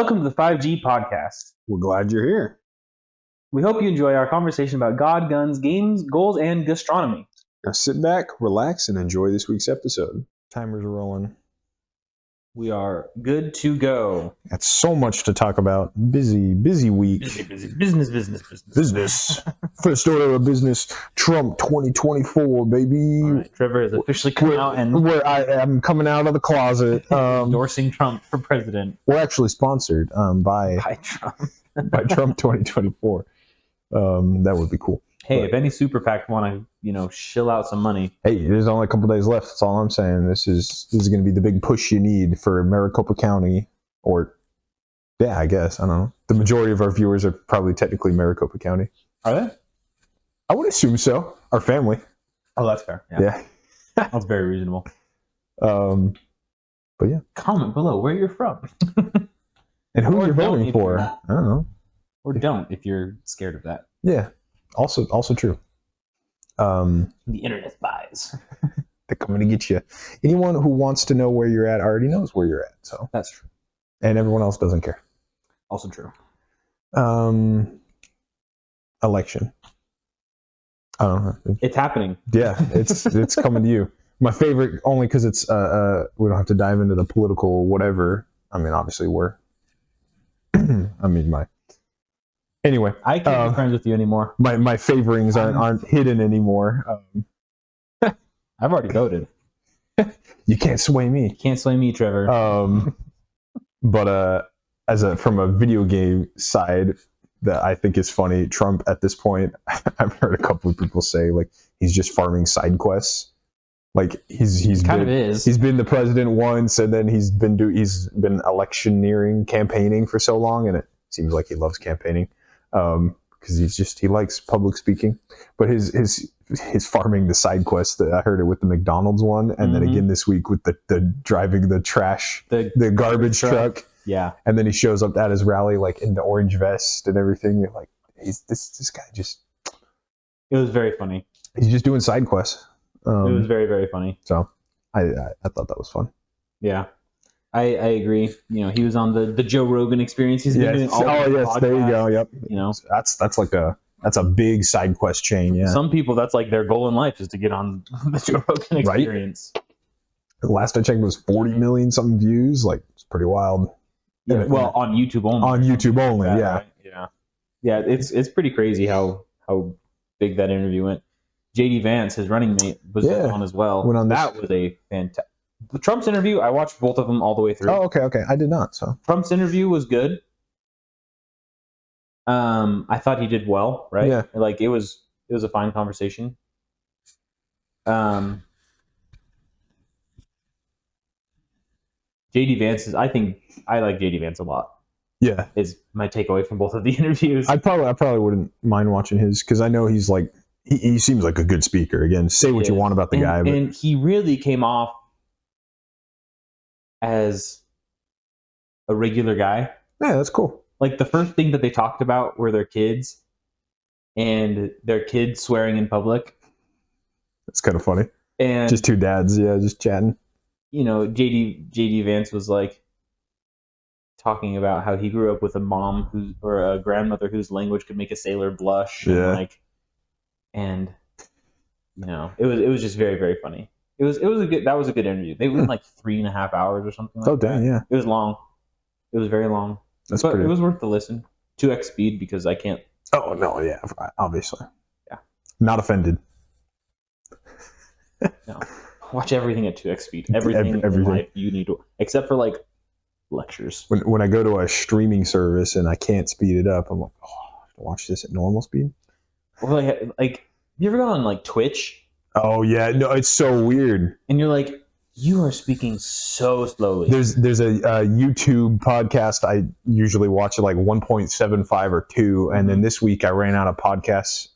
Welcome to the 5G podcast. We're glad you're here. We hope you enjoy our conversation about God, guns, games, goals, and gastronomy. Now sit back, relax, and enjoy this week's episode. Timers are rolling. We are good to go. Got so much to talk about. Busy week. Busy. Business. First order of business. Trump 2024, baby. All right, Trevor has officially come out and where I am coming out of the closet. endorsing Trump for president. We're actually sponsored by Trump. by Trump 2024. That would be cool. Hey, But- if any super PAC want to, shill out some money. Hey, there's only a couple days left. That's all I'm saying. This is going to be the big push you need for Maricopa County, or yeah, I guess I don't know. The majority of our viewers are probably technically Maricopa County. Are they? I would assume so. Our family. Oh, that's fair. Yeah. That's very reasonable. But yeah. Comment below where you're from. And who Or you're don't voting if for? you're I don't know. Or don't if you're scared of that. Yeah. Also true. The internet buys. They're coming to get you. Anyone who wants to know where you're at already knows where you're at. So, That's true. and everyone else doesn't care. Also true. Election. I don't know. It's happening. Yeah, it's coming to you. My favorite, only because it's we don't have to dive into the political whatever. I mean, obviously we're. Anyway, I can't be friends with you anymore. my favorings aren't hidden anymore. I've already voted. You can't sway me. Can't sway me, Trevor. But from a video game side, that I think is funny. Trump at this point, I've heard a couple of people say like he's just farming side quests. Like he's kind of is. He's been the president once, and then he's been electioneering, campaigning for so long, and it seems like he loves campaigning because he likes public speaking. But his farming the side quest. I heard it with the McDonald's one, and then again this week with the driving the trash, the garbage truck. Yeah, and then he shows up at his rally like in the orange vest and everything. You're like, this guy just. It was very funny. He's just doing side quests. It was very, very funny. So I thought that was fun. Yeah, I agree. He was on the Joe Rogan Experience. He's been doing all yes, there you go. Yep. That's a big side quest chain. Yeah. Some people, that's like their goal in life is to get on the Joe Rogan Experience. Right? The last I checked was 40 million something views. Like it's pretty wild. Yeah. Well, on YouTube only. On YouTube only. Yeah. Right? Yeah. Yeah. It's pretty crazy how big that interview went. JD Vance, his running mate, was on as well. That was a fantastic. Trump's interview, I watched both of them all the way through. Oh, okay. I did not. So Trump's interview was good. I thought he did well, right? Yeah. Like it was a fine conversation. JD Vance I think I like JD Vance a lot. Yeah. Is my takeaway from both of the interviews. I probably wouldn't mind watching his because I know he's like he seems like a good speaker. Again, say what you want about the guy, but and he really came off as a regular guy. Yeah, that's cool. Like the first thing that they talked about were their kids and their kids swearing in public. That's kind of funny. And just two dads, just chatting. JD Vance was like talking about how he grew up with a mom or a grandmother whose language could make a sailor blush. Yeah. And it was just very, very funny. That was a good interview. They went like 3.5 hours or something like that. Oh dang, yeah. It was long. It was very long. But it was worth the listen. 2x speed because I can't. Oh no, yeah, obviously. Yeah. Not offended. No. Watch everything at 2x speed. Everything in life you need to, except for like lectures. When I go to a streaming service and I can't speed it up, I'm like, oh, I have to watch this at normal speed. Or like you ever gone on like Twitch? Oh yeah, no, it's so weird. And you're like, you are speaking so slowly. There's a YouTube podcast I usually watch at like 1.75 or 2, and then this week I ran out of podcasts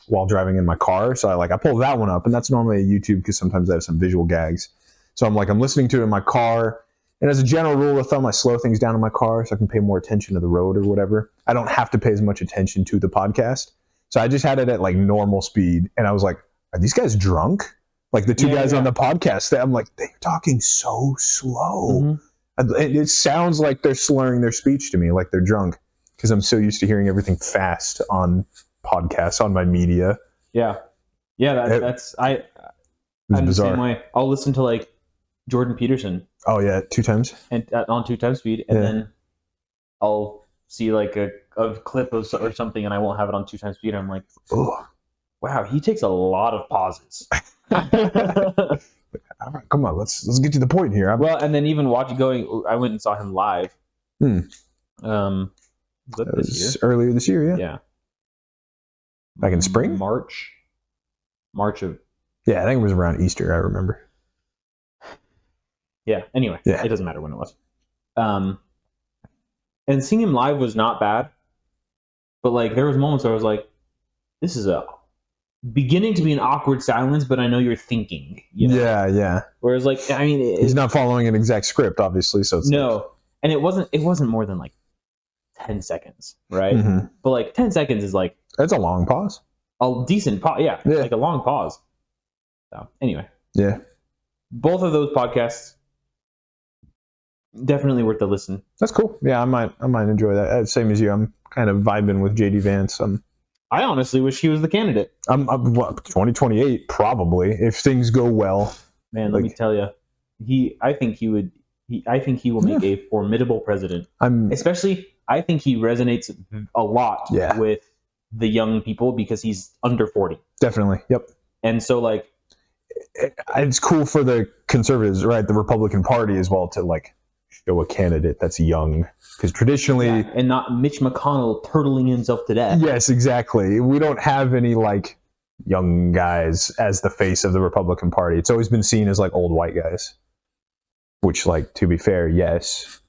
while driving in my car, so I pulled that one up, and that's normally a YouTube because sometimes I have some visual gags. So I'm listening to it in my car, and as a general rule of thumb, I slow things down in my car so I can pay more attention to the road or whatever. I don't have to pay as much attention to the podcast, so I just had it at like normal speed, and I was like, are these guys drunk? Like the two guys on the podcast, I'm like, they're talking so slow. It sounds like they're slurring their speech to me, like they're drunk, because I'm so used to hearing everything fast on podcasts, on my media. Yeah. I'm the bizarre. same way. I'll listen to like Jordan Peterson. Oh yeah, 2 times And on 2 times speed, and then I'll see like a clip of or something, and I won't have it on 2 times speed. And I'm like, oh wow, he takes a lot of pauses. All right, come on, let's get to the point here. Well, and then even I went and saw him live. Was that this year? Earlier this year, yeah. Yeah. Like in spring? March of... Yeah, I think it was around Easter, I remember. Yeah, anyway, it doesn't matter when it was. And seeing him live was not bad, but like there was moments where I was like, this is beginning to be an awkward silence, but I know you're thinking. You know? Yeah. Whereas like, I mean... he's not following an exact script, obviously, so it's... No, and it wasn't more than like 10 seconds, right? Mm-hmm. But like 10 seconds is like... That's a long pause. A decent pause, yeah, like a long pause. So anyway. Yeah. Both of those podcasts, definitely worth the listen. That's cool. Yeah, I might enjoy that. Same as you. I'm kind of vibing with JD Vance. I honestly wish he was the candidate. 2028 probably, if things go well. Man, let me tell you, I think he will make a formidable president. Especially, I think he resonates a lot with the young people because he's under 40. Definitely. Yep. And so like, it's cool for the conservatives, right? The Republican Party as well, to like show a candidate that's young, because traditionally, and not Mitch McConnell turtling himself to death. Yes, exactly. We don't have any like young guys as the face of the Republican Party. It's always been seen as like old white guys, which, like, to be fair, yes,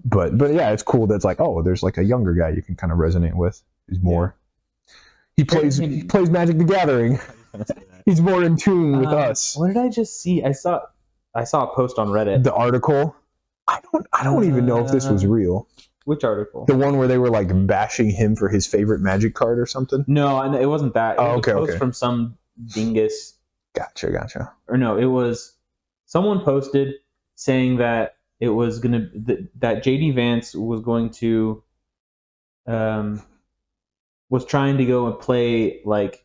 but yeah, it's cool that's like, oh, there's like a younger guy you can kind of resonate with. He's more. He plays Magic the Gathering. He's more in tune with us. What did I just see? I saw a post on Reddit. The article. I don't even know if this was real. Which article? The one where they were like bashing him for his favorite Magic card or something? No, it wasn't that. It was a post from some dingus. Gotcha. Or no, it was someone posted saying that it was that JD Vance was going to was trying to go and play like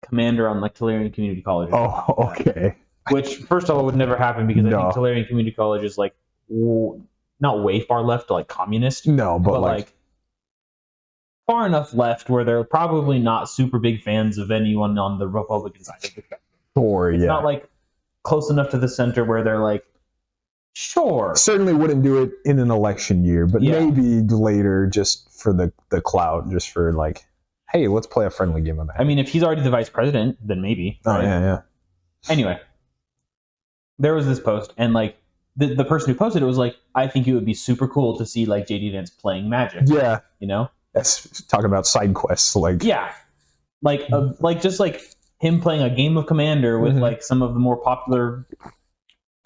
commander on like Tulare Community College. Oh, okay. Which, first of all, would never happen because I think Tulare Community College is like not way far left, like communist. No, but like far enough left where they're probably not super big fans of anyone on the Republican side of the spectrum. Sure, it's not like close enough to the center where they're like, sure. Certainly wouldn't do it in an election year, but maybe later, just for the clout, just for like, hey, let's play a friendly game of that. I mean, if he's already the vice president, then maybe. Oh, right? Yeah. Anyway, there was this post, and like the person who posted it was like, I think it would be super cool to see like JD Vance playing Magic. Yeah. You know? That's talking about side quests. Like, yeah. Like just like him playing a game of Commander with like some of the more popular.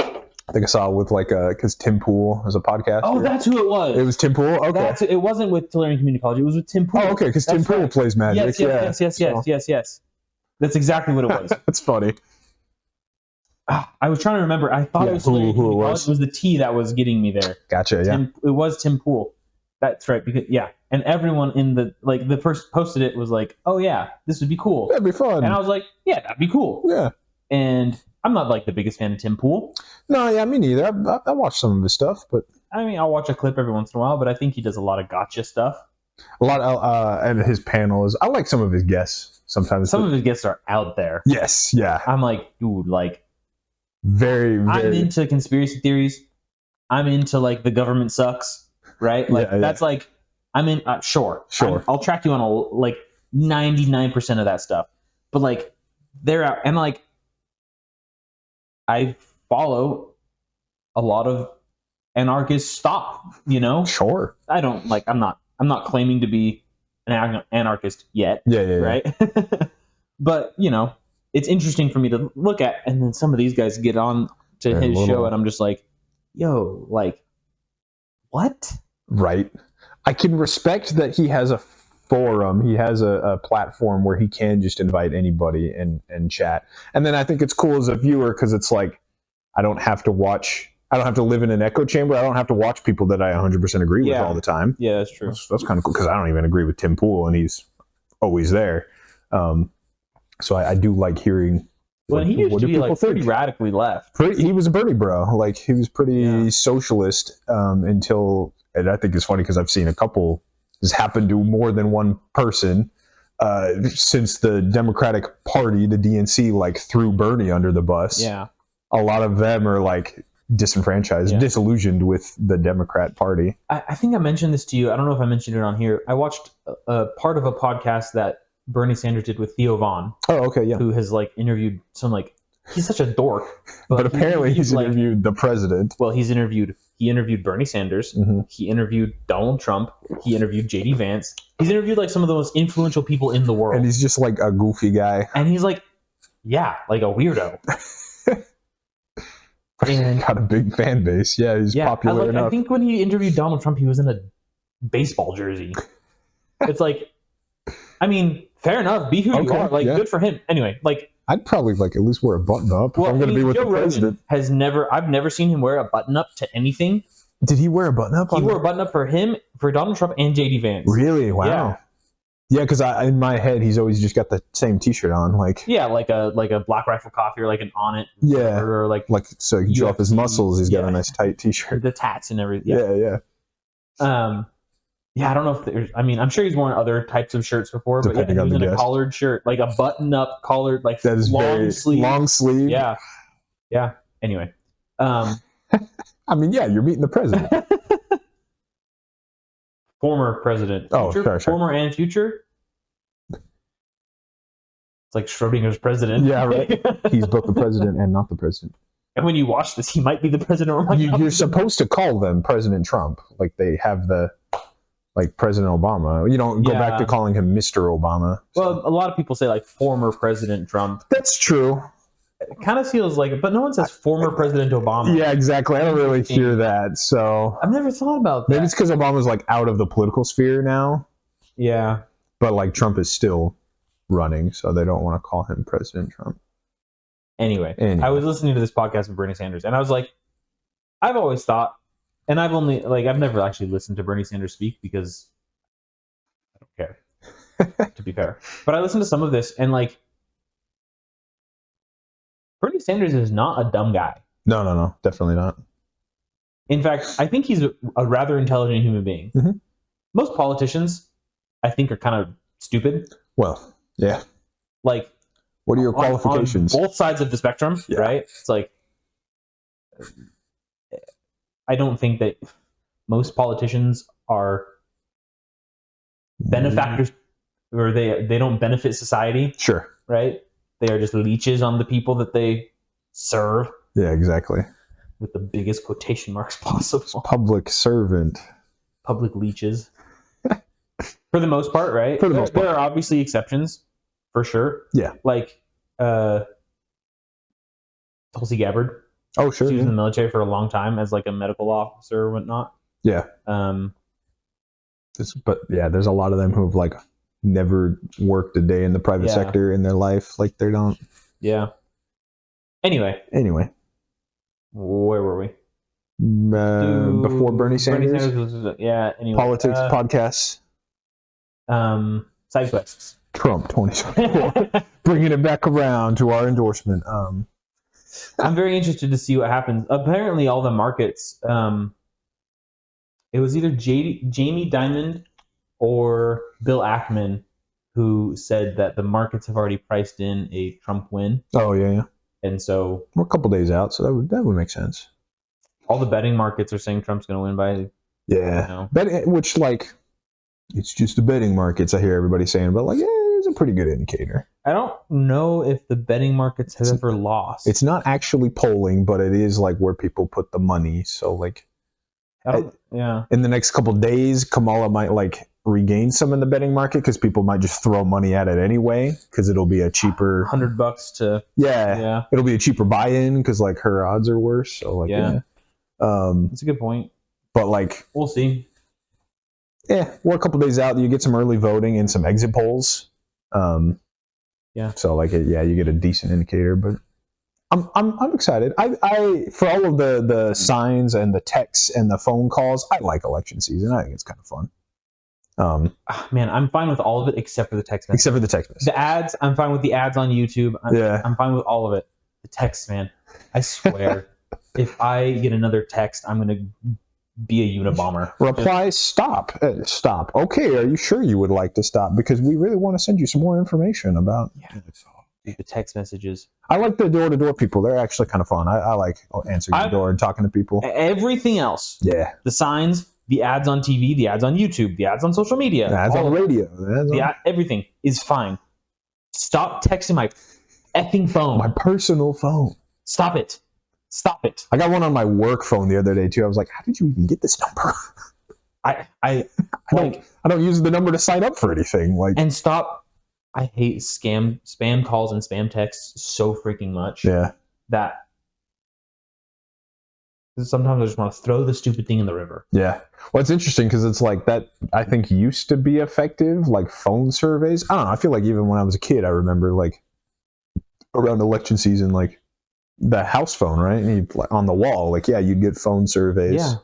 I think I saw it with like because Tim Pool is a podcast. Oh, that's who it was. It was Tim Pool. Okay, it wasn't with Tulare Community College. It was with Tim Pool. Oh, okay, because Tim Pool plays Magic. Yes. That's exactly what it was. That's funny. I was trying to remember. I thought it was Tulare Community College. It was the T that was getting me there. Gotcha. It was Tim Pool. That's right. Because and everyone in the first posted it was like, oh yeah, this would be cool. That'd be fun. And I was like, yeah, that'd be cool. Yeah. And I'm not like the biggest fan of Tim Pool. No, yeah, me neither. I watched some of his stuff, but I mean, I'll watch a clip every once in a while. But I think he does a lot of gotcha stuff. A lot of, and his panels. I like some of his guests sometimes. Some of his guests are out there. Yes, yeah. I'm like, dude, like, very. I'm into conspiracy theories. I'm into like the government sucks, right? Like that's like, I'm in. Sure. I'll track you on like 99% of that stuff. But like, they're out, and like, I follow a lot of anarchist stuff, you know? Sure. I don't like, I'm not claiming to be an anarchist yet. Yeah. Right. But, you know, it's interesting for me to look at. And then some of these guys get on to his show and I'm just like, yo, like, what? Right. I can respect that he has a forum. He has a platform where he can just invite anybody and chat. And then I think it's cool as a viewer because it's like, I don't have to watch I don't have to live in an echo chamber. I don't have to watch people that I 100% agree with all the time. Yeah, that's true. That's kind of cool because I don't even agree with Tim Pool, and he's always there. So I do like hearing. Well, he used to be like pretty radically left. He was a Bernie bro. Like he was pretty socialist until, and I think it's funny because I've seen a couple. This happened to more than one person since the Democratic Party, the DNC, like threw Bernie under the bus. Yeah, a lot of them are like disenfranchised, disillusioned with the Democrat Party. I think I mentioned this to you. I don't know if I mentioned it on here. I watched a part of a podcast that Bernie Sanders did with Theo Vaughn. Oh, okay, yeah. Who has like interviewed some like he's such a dork. But apparently he's interviewed the president. Well, he interviewed Bernie Sanders. Mm-hmm. He interviewed Donald Trump. He interviewed JD Vance. He's interviewed like some of the most influential people in the world. And he's just like a goofy guy. And he's like, yeah, like a weirdo. And got a big fan base. Yeah, he's popular enough. I think when he interviewed Donald Trump, he was in a baseball jersey. It's like, I mean, fair enough. Be who you are. Like, good for him. Anyway, like, I'd probably like at least wear a button up if I'm going to be with the president. I've never seen him wear a button up to anything. Did he wear a button up? He wore a button up for him, for Donald Trump, and JD Vance. Really? Wow. Yeah, because in my head he's always just got the same T-shirt on, like like a Black Rifle Coffee or like an On It, or like so he can show off his muscles. He's got a nice tight T-shirt, the tats and everything. I don't know if there's. I mean, I'm sure he's worn other types of shirts before, but he was in a collared shirt, like a button-up collared, like that is long sleeve. Yeah. Anyway, I mean, you're meeting the president. Former president. Sure. Former and future. It's like Schrodinger's president. Yeah, right. He's both the president and not the president. And when you watch this, he might be the president or might not. You're supposed to call them President Trump. Like they have like President Obama. You don't go back to calling him Mr. Obama. So. Well, a lot of people say like former President Trump. That's true. It kind of feels like it, but no one says former President Obama. Yeah, exactly. I don't really hear that. So I've never thought about that. Maybe it's because Obama's like out of the political sphere now. Yeah. But like Trump is still running, so they don't want to call him President Trump. Anyway, I was listening to this podcast with Bernie Sanders, and I was like, I've always thought, and I've never actually listened to Bernie Sanders speak because I don't care, to be fair. But I listened to some of this, and like, Bernie Sanders is not a dumb guy. No, definitely not. In fact, I think he's a rather intelligent human being. Mm-hmm. Most politicians, I think, are kind of stupid. Well, yeah. Like, what are your qualifications? On both sides of the spectrum, right? It's like, I don't think that most politicians are benefactors, or they don't benefit society. Sure. Right? They are just leeches on the people that they serve. Yeah, exactly. With the biggest quotation marks possible. Public servant. Public leeches. For the most part, right? For the most part. There are obviously exceptions, for sure. Yeah. Like Tulsi Gabbard. Oh, sure. She was in the military for a long time as like a medical officer or whatnot. Yeah. There's a lot of them who have like never worked a day in the private sector in their life. Like they don't. Yeah. Anyway. Where were we? Before Bernie Sanders. Anyway. Politics, podcasts. Side quests. Trump 2024. Bringing it back around to our endorsement. I'm very interested to see what happens. Apparently, all the markets. It was either Jamie Dimon or Bill Ackman who said that the markets have already priced in a Trump win. Oh yeah. And so we're a couple days out, so that would make sense. All the betting markets are saying Trump's going to win by. Yeah, which like it's just the betting markets. I hear everybody saying, but like it's a pretty good indicator. I don't know if the betting markets have ever lost. It's not actually polling, but it is like where people put the money. So like, in the next couple of days, Kamala might like regain some in the betting market because people might just throw money at it anyway because it'll be a cheaper $100 to it'll be a cheaper buy-in because like her odds are worse. So like that's a good point. But like we'll see. Yeah, we're a couple of days out. You get some early voting and some exit polls. So like you get a decent indicator, but I'm excited. I for all of the signs and the texts and the phone calls, I like election season. I think it's kind of fun. Man, I'm fine with all of it except for the text message. Except for the text message. The ads, I'm fine with the ads on YouTube. I'm fine with all of it. The text, man, I swear, if I get another text, I'm gonna be a Unabomber. Reply, stop. Stop. Okay, are you sure you would like to stop? Because we really want to send you some more information about the text messages. I like the door-to-door people. They're actually kind of fun. I like answering the door and talking to people. Everything else. Yeah. The signs, the ads on TV, the ads on YouTube, the ads on social media. The ads on radio. Everything is fine. Stop texting my effing phone. My personal phone. Stop it. Stop it. I got one on my work phone the other day too. I was like, how did you even get this number? I don't use the number to sign up for anything. And stop. I hate spam calls and spam texts so freaking much. Yeah. That sometimes I just want to throw the stupid thing in the river. Yeah. Well, it's interesting because it's like that, I think, used to be effective, like phone surveys. I don't know. I feel like even when I was a kid, I remember like around election season, like the house phone, right? And like on the wall, like, yeah, you'd get phone surveys. Yeah.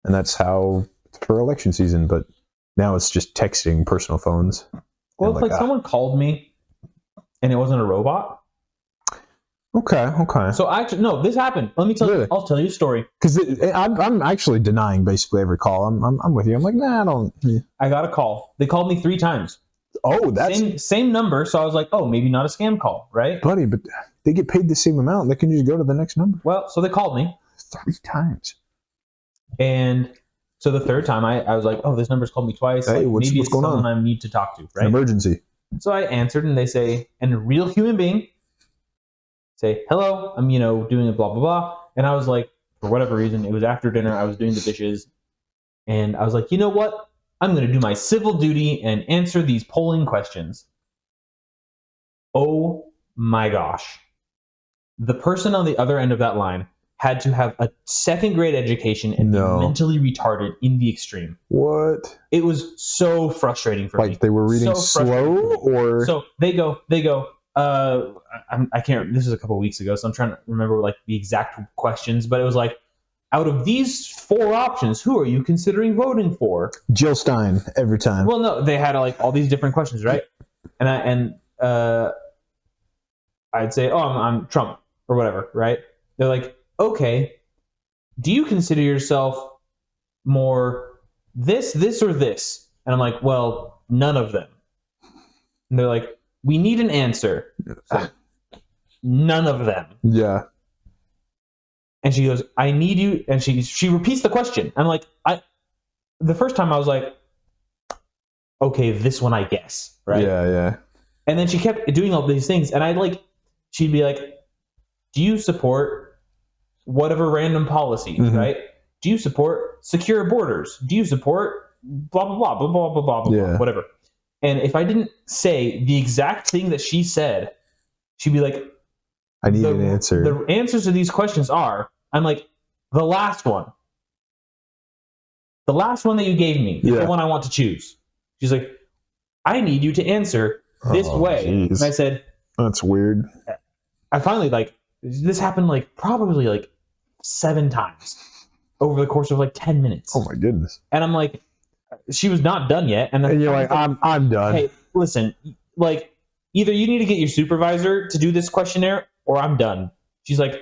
And that's how for election season. But now it's just texting personal phones. Well, it's like someone called me and it wasn't a robot. Okay. So actually, no, this happened. Let me tell you. I'll tell you a story. Because I'm actually denying basically every call. I'm with you. I'm like, nah, I don't. Yeah. I got a call. They called me 3 times. Oh, that's same number. So I was like, oh, maybe not a scam call, right? Buddy, but they get paid the same amount. They can just go to the next number. Well, so they called me 3 times. And so the third time, I was like, oh, this number's called me twice. Hey, like, what's it's going someone on? I need to talk to, right? An emergency. So I answered, and they say, and a real human being say, hello, I'm, doing a blah, blah, blah. And I was like, for whatever reason, it was after dinner. I was doing the dishes. And I was like, you know what? I'm going to do my civil duty and answer these polling questions. Oh my gosh. The person on the other end of that line had to have a 2nd grade education and be mentally retarded in the extreme. What? It was so frustrating for me. Like they were reading slow, or so they go. I can't. This is a couple weeks ago, so I'm trying to remember like the exact questions. But it was like, out of these 4 options, who are you considering voting for? Jill Stein every time. Well, no, they had like all these different questions, right? And I'd say, oh, I'm Trump or whatever, right? They're like, okay, do you consider yourself more this, or this? And I'm like, well, none of them. And they're like, we need an answer. So, none of them. Yeah. And she goes, I need you. And she repeats the question. I'm like, the first time I was like, okay, this one, I guess. Right. Yeah. And then she kept doing all these things. And she'd be like, do you support whatever random policy, right? Do you support secure borders? Do you support blah, blah, blah, blah, blah, blah, blah, blah, whatever. And if I didn't say the exact thing that she said, she'd be like, I need an answer. The answers to these questions are, I'm like, the last one. The last one that you gave me is the one I want to choose. She's like, I need you to answer this way. Geez. And I said, that's weird. I finally this happened probably 7 times over the course of 10 minutes. Oh my goodness. And I'm like, she was not done yet. And you're like, I'm done. Hey, listen, either you need to get your supervisor to do this questionnaire or I'm done. She's like,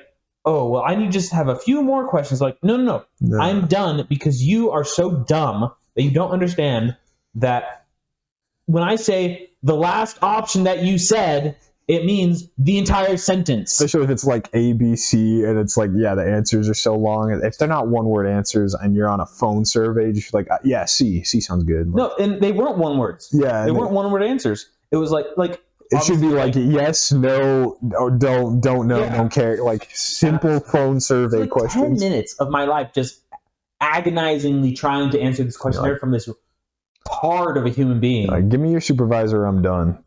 oh, well, I need to just have a few more questions. Like, no. I'm done because you are so dumb that you don't understand that when I say the last option that you said, it means the entire sentence. Especially if it's like A, B, C, and it's like, yeah, the answers are so long. If they're not one-word answers and you're on a phone survey, just like, yeah, C. C sounds good. No, and they weren't one words. Yeah. They weren't one-word answers. It was like it should be like yes, no, or don't know, don't care. Like simple phone survey questions. 10 minutes of my life just agonizingly trying to answer this questionnaire from this part of a human being. Like, give me your supervisor, I'm done.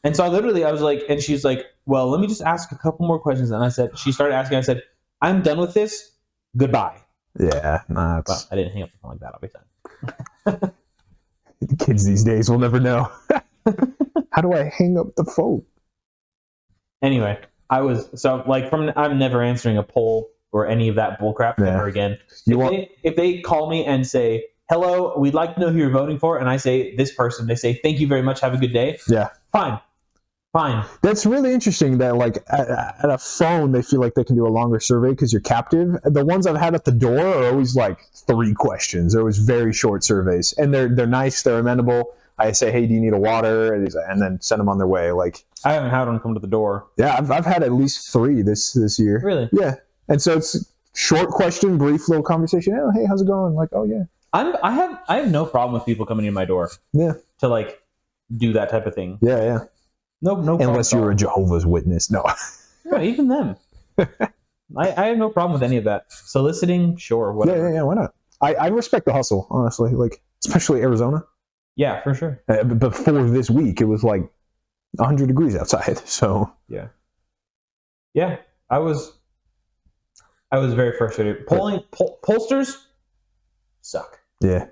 And so I was like, and she's like, well, let me just ask a couple more questions. And she started asking, I said, I'm done with this. Goodbye. Yeah. Nah, well, I didn't hang up the phone like that, obviously. The kids these days will never know. How do I hang up the phone? Anyway, I'm never answering a poll or any of that bullcrap ever again. If they call me and say, hello, we'd like to know who you're voting for, and I say this person, they say, thank you very much, have a good day. Yeah. Fine. That's really interesting that like at a phone they feel like they can do a longer survey because you're captive. The ones I've had at the door are always like 3 questions. They're always very short surveys, and they're nice, they're amenable. I say, hey, do you need a water? And then send them on their way. Like I haven't had one come to the door. Yeah, I've had at least 3 this year. Really? Yeah. And so it's short question, brief little conversation. Oh, hey, how's it going? Like, oh yeah. I have no problem with people coming in my door. Yeah. To like do that type of thing. Yeah, yeah. No. Unless you're a Jehovah's Witness, no. No, even them. I have no problem with any of that. Soliciting, sure, whatever. Yeah. Why not? I respect the hustle, honestly. Like, especially Arizona. Yeah, for sure. Before this week, it was like 100 degrees outside. So yeah. I was very frustrated. Pollsters suck. Yeah,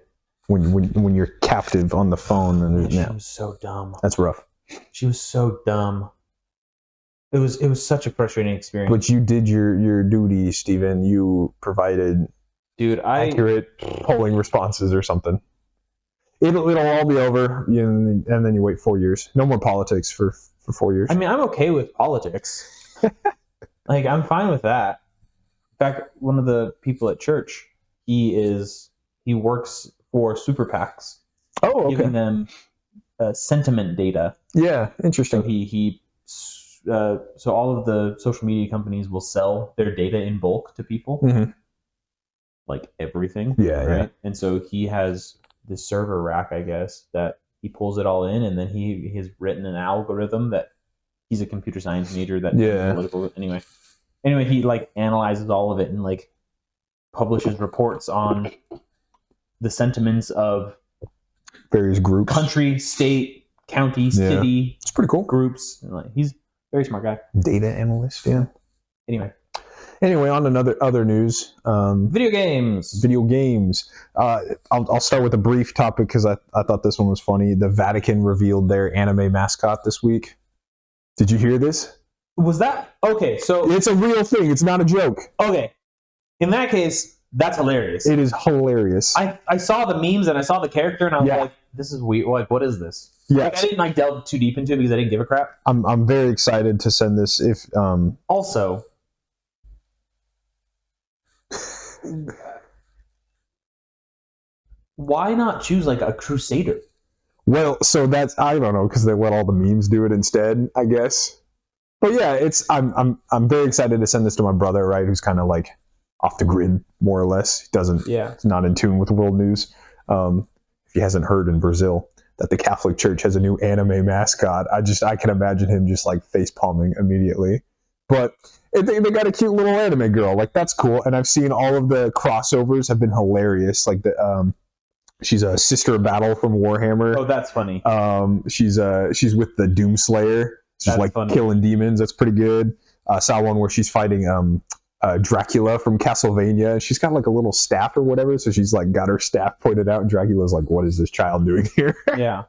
when you're captive on the phone and she was so dumb. That's rough. She was so dumb. It was such a frustrating experience. But you did your duty, Steven. You provided accurate polling responses or something. It'll all be over, and then you wait 4 years. No more politics for 4 years. I mean, I'm okay with politics. Like, I'm fine with that. In fact, one of the people at church, he works for super PACs. Oh, okay. Giving them sentiment data. Yeah, interesting. So so all of the social media companies will sell their data in bulk to people, like everything. Yeah, right. Yeah. And so he has this server rack, I guess, that he pulls it all in, and then he has written an algorithm that he's a computer science major that political anyway he like analyzes all of it and like publishes reports on the sentiments of various groups, country, state, county, city. It's pretty cool. Groups. Like, he's a very smart guy. Data analyst. Yeah. Anyway, on other news. Video games. I'll start with a brief topic because I thought this one was funny. The Vatican revealed their anime mascot this week. Did you hear this? Was that okay? So it's a real thing. It's not a joke. Okay. In that case, that's hilarious. It is hilarious. I saw the memes and I saw the character and I was like, this is weird. Like, what is this? Yeah. Like, I didn't delve too deep into it because I didn't give a crap. I'm very excited to send this. Also, why not choose like a crusader? Well, so that's, I don't know, because they let all the memes do it instead, I guess. But yeah, I'm very excited to send this to my brother, right, who's kind of like off the grid, more or less. He's not in tune with world news. If he hasn't heard in Brazil that the Catholic Church has a new anime mascot, I can imagine him just like face palming immediately. But they got a cute little anime girl, like that's cool. And I've seen all of the crossovers have been hilarious. Like she's a Sister of Battle from Warhammer. Oh, that's funny. She's with the Doomslayer. She's like funny. Killing demons. That's pretty good. Saw one where she's fighting Dracula from Castlevania. She's got like a little staff or whatever, so she's like got her staff pointed out, and Dracula's like, "What is this child doing here?" Yeah.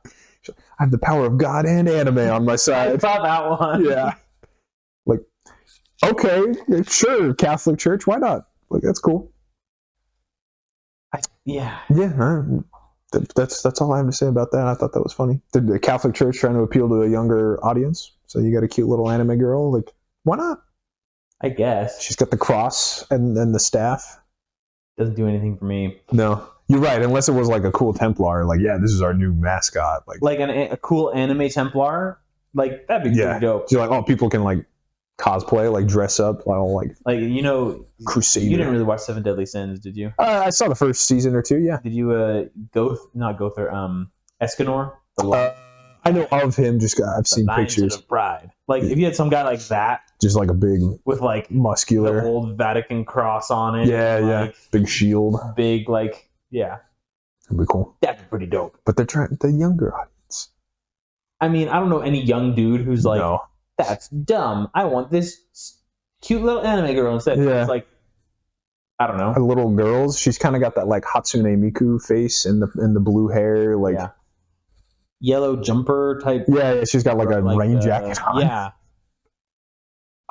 I have the power of God and anime on my side. I saw that one. Yeah. Like, okay, sure, Catholic Church, why not? Like, that's cool. Yeah. That's all I have to say about that. I thought that was funny. The Catholic Church trying to appeal to a younger audience, so you got a cute little anime girl. Like, why not? I guess she's got the cross and the staff. Doesn't do anything for me. No, you're right. Unless it was like a cool Templar. Like, yeah, this is our new mascot. Like a cool anime Templar. Like, that'd be pretty dope. So you're like, oh, people can like cosplay, like dress up, like Crusader. You didn't really watch Seven Deadly Sins, did you? I saw the first season or two. Yeah. Did you Escanor? I know of him. I've seen pictures. Of Pride. Like, if you had some guy like that, just like a big with like muscular the old Vatican cross on it. Yeah, big shield. Big that'd be cool. That'd be pretty dope. But they're trying the younger audience. I mean, I don't know any young dude who's like, that's dumb. I want this cute little anime girl instead. Yeah. It's like, I don't know. A little girls. She's kind of got that like Hatsune Miku face and the blue hair, like yellow jumper type. Yeah, she's got like a rain jacket on. Yeah.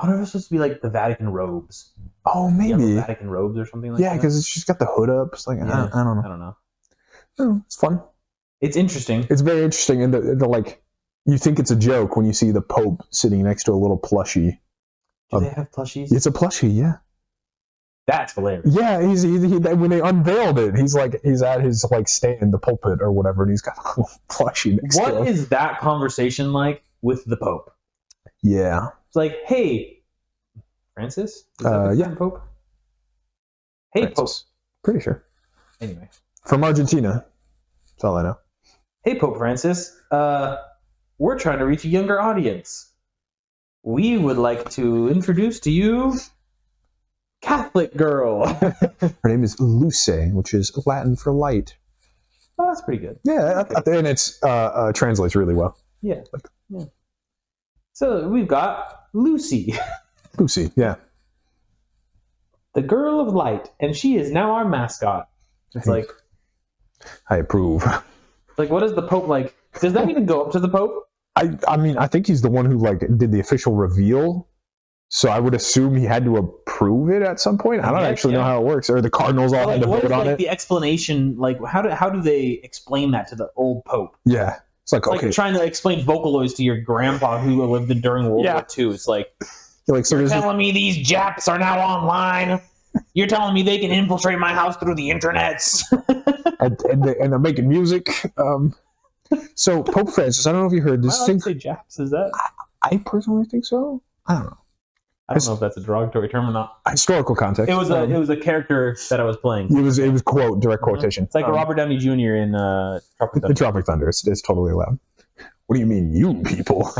I wonder if it's supposed to be like the Vatican robes. Oh, maybe Yellow Vatican robes or something like that. Yeah, because it's just got the hood up. It's like I don't know. I don't know. Oh, it's fun. It's interesting. It's very interesting, and the like, you think it's a joke when you see the Pope sitting next to a little plushie. Do they have plushies? It's a plushie, yeah. That's hilarious. Yeah, he when they unveiled it, he's at his like stand, the pulpit or whatever, and he's got a little plushie next to him. What is that conversation like with the Pope? Yeah. It's like, hey, Francis? Is that the Pope? Hey, Francis. Pope. Pretty sure. Anyway. From Argentina. That's all I know. Hey, Pope Francis. We're trying to reach a younger audience. We would like to introduce to you Catholic girl. Her name is Luce, which is Latin for light. Oh, that's pretty good. Yeah, and it's translates really well. Yeah. Yeah. So we've got Lucy. Lucy, yeah. The girl of light, and she is now our mascot. It's like, I approve. Like, what is the Pope like? Does that even go up to the Pope? I mean, I think he's the one who like did the official reveal. So I would assume he had to approve it at some point. I don't actually know how it works. Or the Cardinals all had to vote on it. The explanation, like, how do they explain that to the old Pope? Yeah. It's like, okay. Like trying to explain Vocaloids to your grandpa who lived during World War II. It's like, you're telling me these Japs are now online? You're telling me they can infiltrate my house through the internets? and they're making music. So Pope Francis, I don't know if you heard this thing. Say Japs, is that? I personally think so. I don't know. I don't know if that's a derogatory term or not. Historical context. It was a character that I was playing. It was direct quotation. It's like Robert Downey Jr. in Tropic Thunder. The Tropic Thunder. It's totally allowed. What do you mean, you people?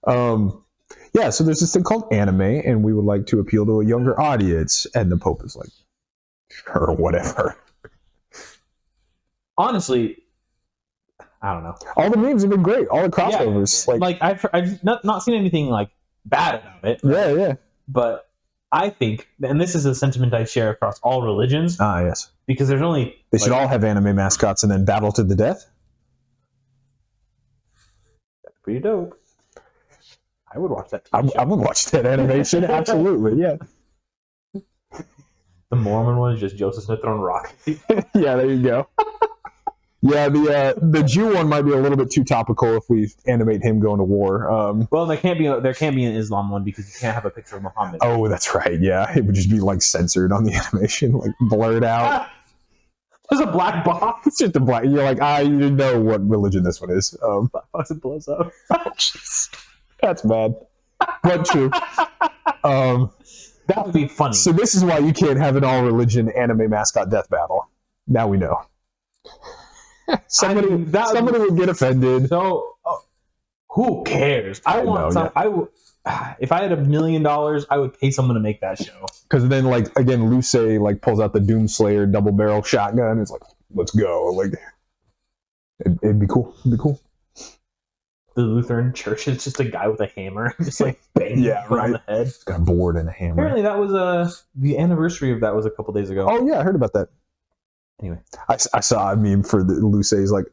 Yeah, so there's this thing called anime, and we would like to appeal to a younger audience. And the Pope is like, sure, whatever. Honestly, I don't know. All the memes have been great. All the crossovers. Yeah, I've not seen anything like bad about it. Yeah. But I think, and this is a sentiment I share across all religions. Ah, yes. Because there's only... They should all have anime mascots and then battle to the death? That's pretty dope. I would watch that. I would watch that animation. Absolutely, yeah. The Mormon one is just Joseph Smith throwing rocks. Yeah, there you go. Yeah, the Jew one might be a little bit too topical if we animate him going to war. Well, there can't be an Islam one because you can't have a picture of Muhammad. Oh, that's right. Yeah, it would just be like censored on the animation, like blurred out. There's a black box. It's just a black. You're like, you know what religion this one is. Black box and blows up. Oh, that's bad, but true. That would be funny. So this is why you can't have an all-religion anime mascot death battle. Now we know. Somebody would get offended. So, who cares? If I had $1 million, I would pay someone to make that show. Because then, like, again, Luce like pulls out the Doomslayer double barrel shotgun. It's like, let's go. Like, it'd be cool. It'd be cool. The Lutheran church is just a guy with a hammer, just like banging on the head. He's got a board and a hammer. Apparently, that was the anniversary of that was a couple days ago. Oh yeah, I heard about that. Anyway, I saw a meme for the Luce. He's like,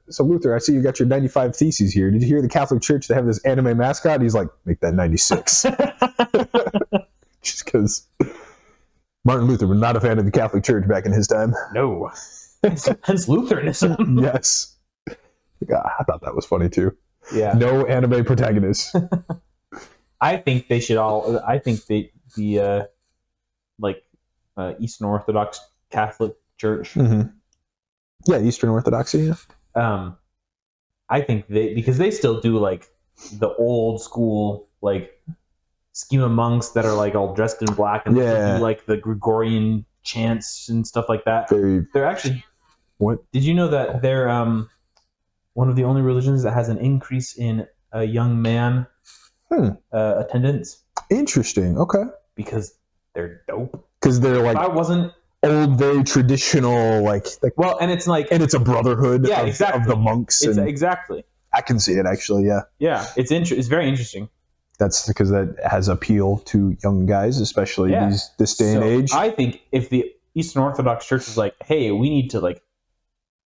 so Luther, I see you got your 95 theses here. Did you hear the Catholic Church they have this anime mascot? He's like, make that 96. Just because Martin Luther was not a fan of the Catholic Church back in his time. No, hence Lutheranism. Yes. I thought that was funny too. Yeah. No anime protagonists. I think they should all. I think the Eastern Orthodox Catholic Church. Mm-hmm. Yeah, Eastern Orthodoxy. Yeah. I think because they still do like the old school like schema monks that are like all dressed in black and do like the Gregorian chants and stuff like that. They're actually. What? Did you know that they're one of the only religions that has an increase in a young man attendance? Interesting. Okay. Because they're dope. Because they're like. If I wasn't. Old, very traditional, like well, and it's like, and it's a brotherhood of the monks. Exactly. I can see it actually. Yeah. Yeah, it's very interesting. That's because that has appeal to young guys, especially this day and age. I think if the Eastern Orthodox Church is like, hey, we need to like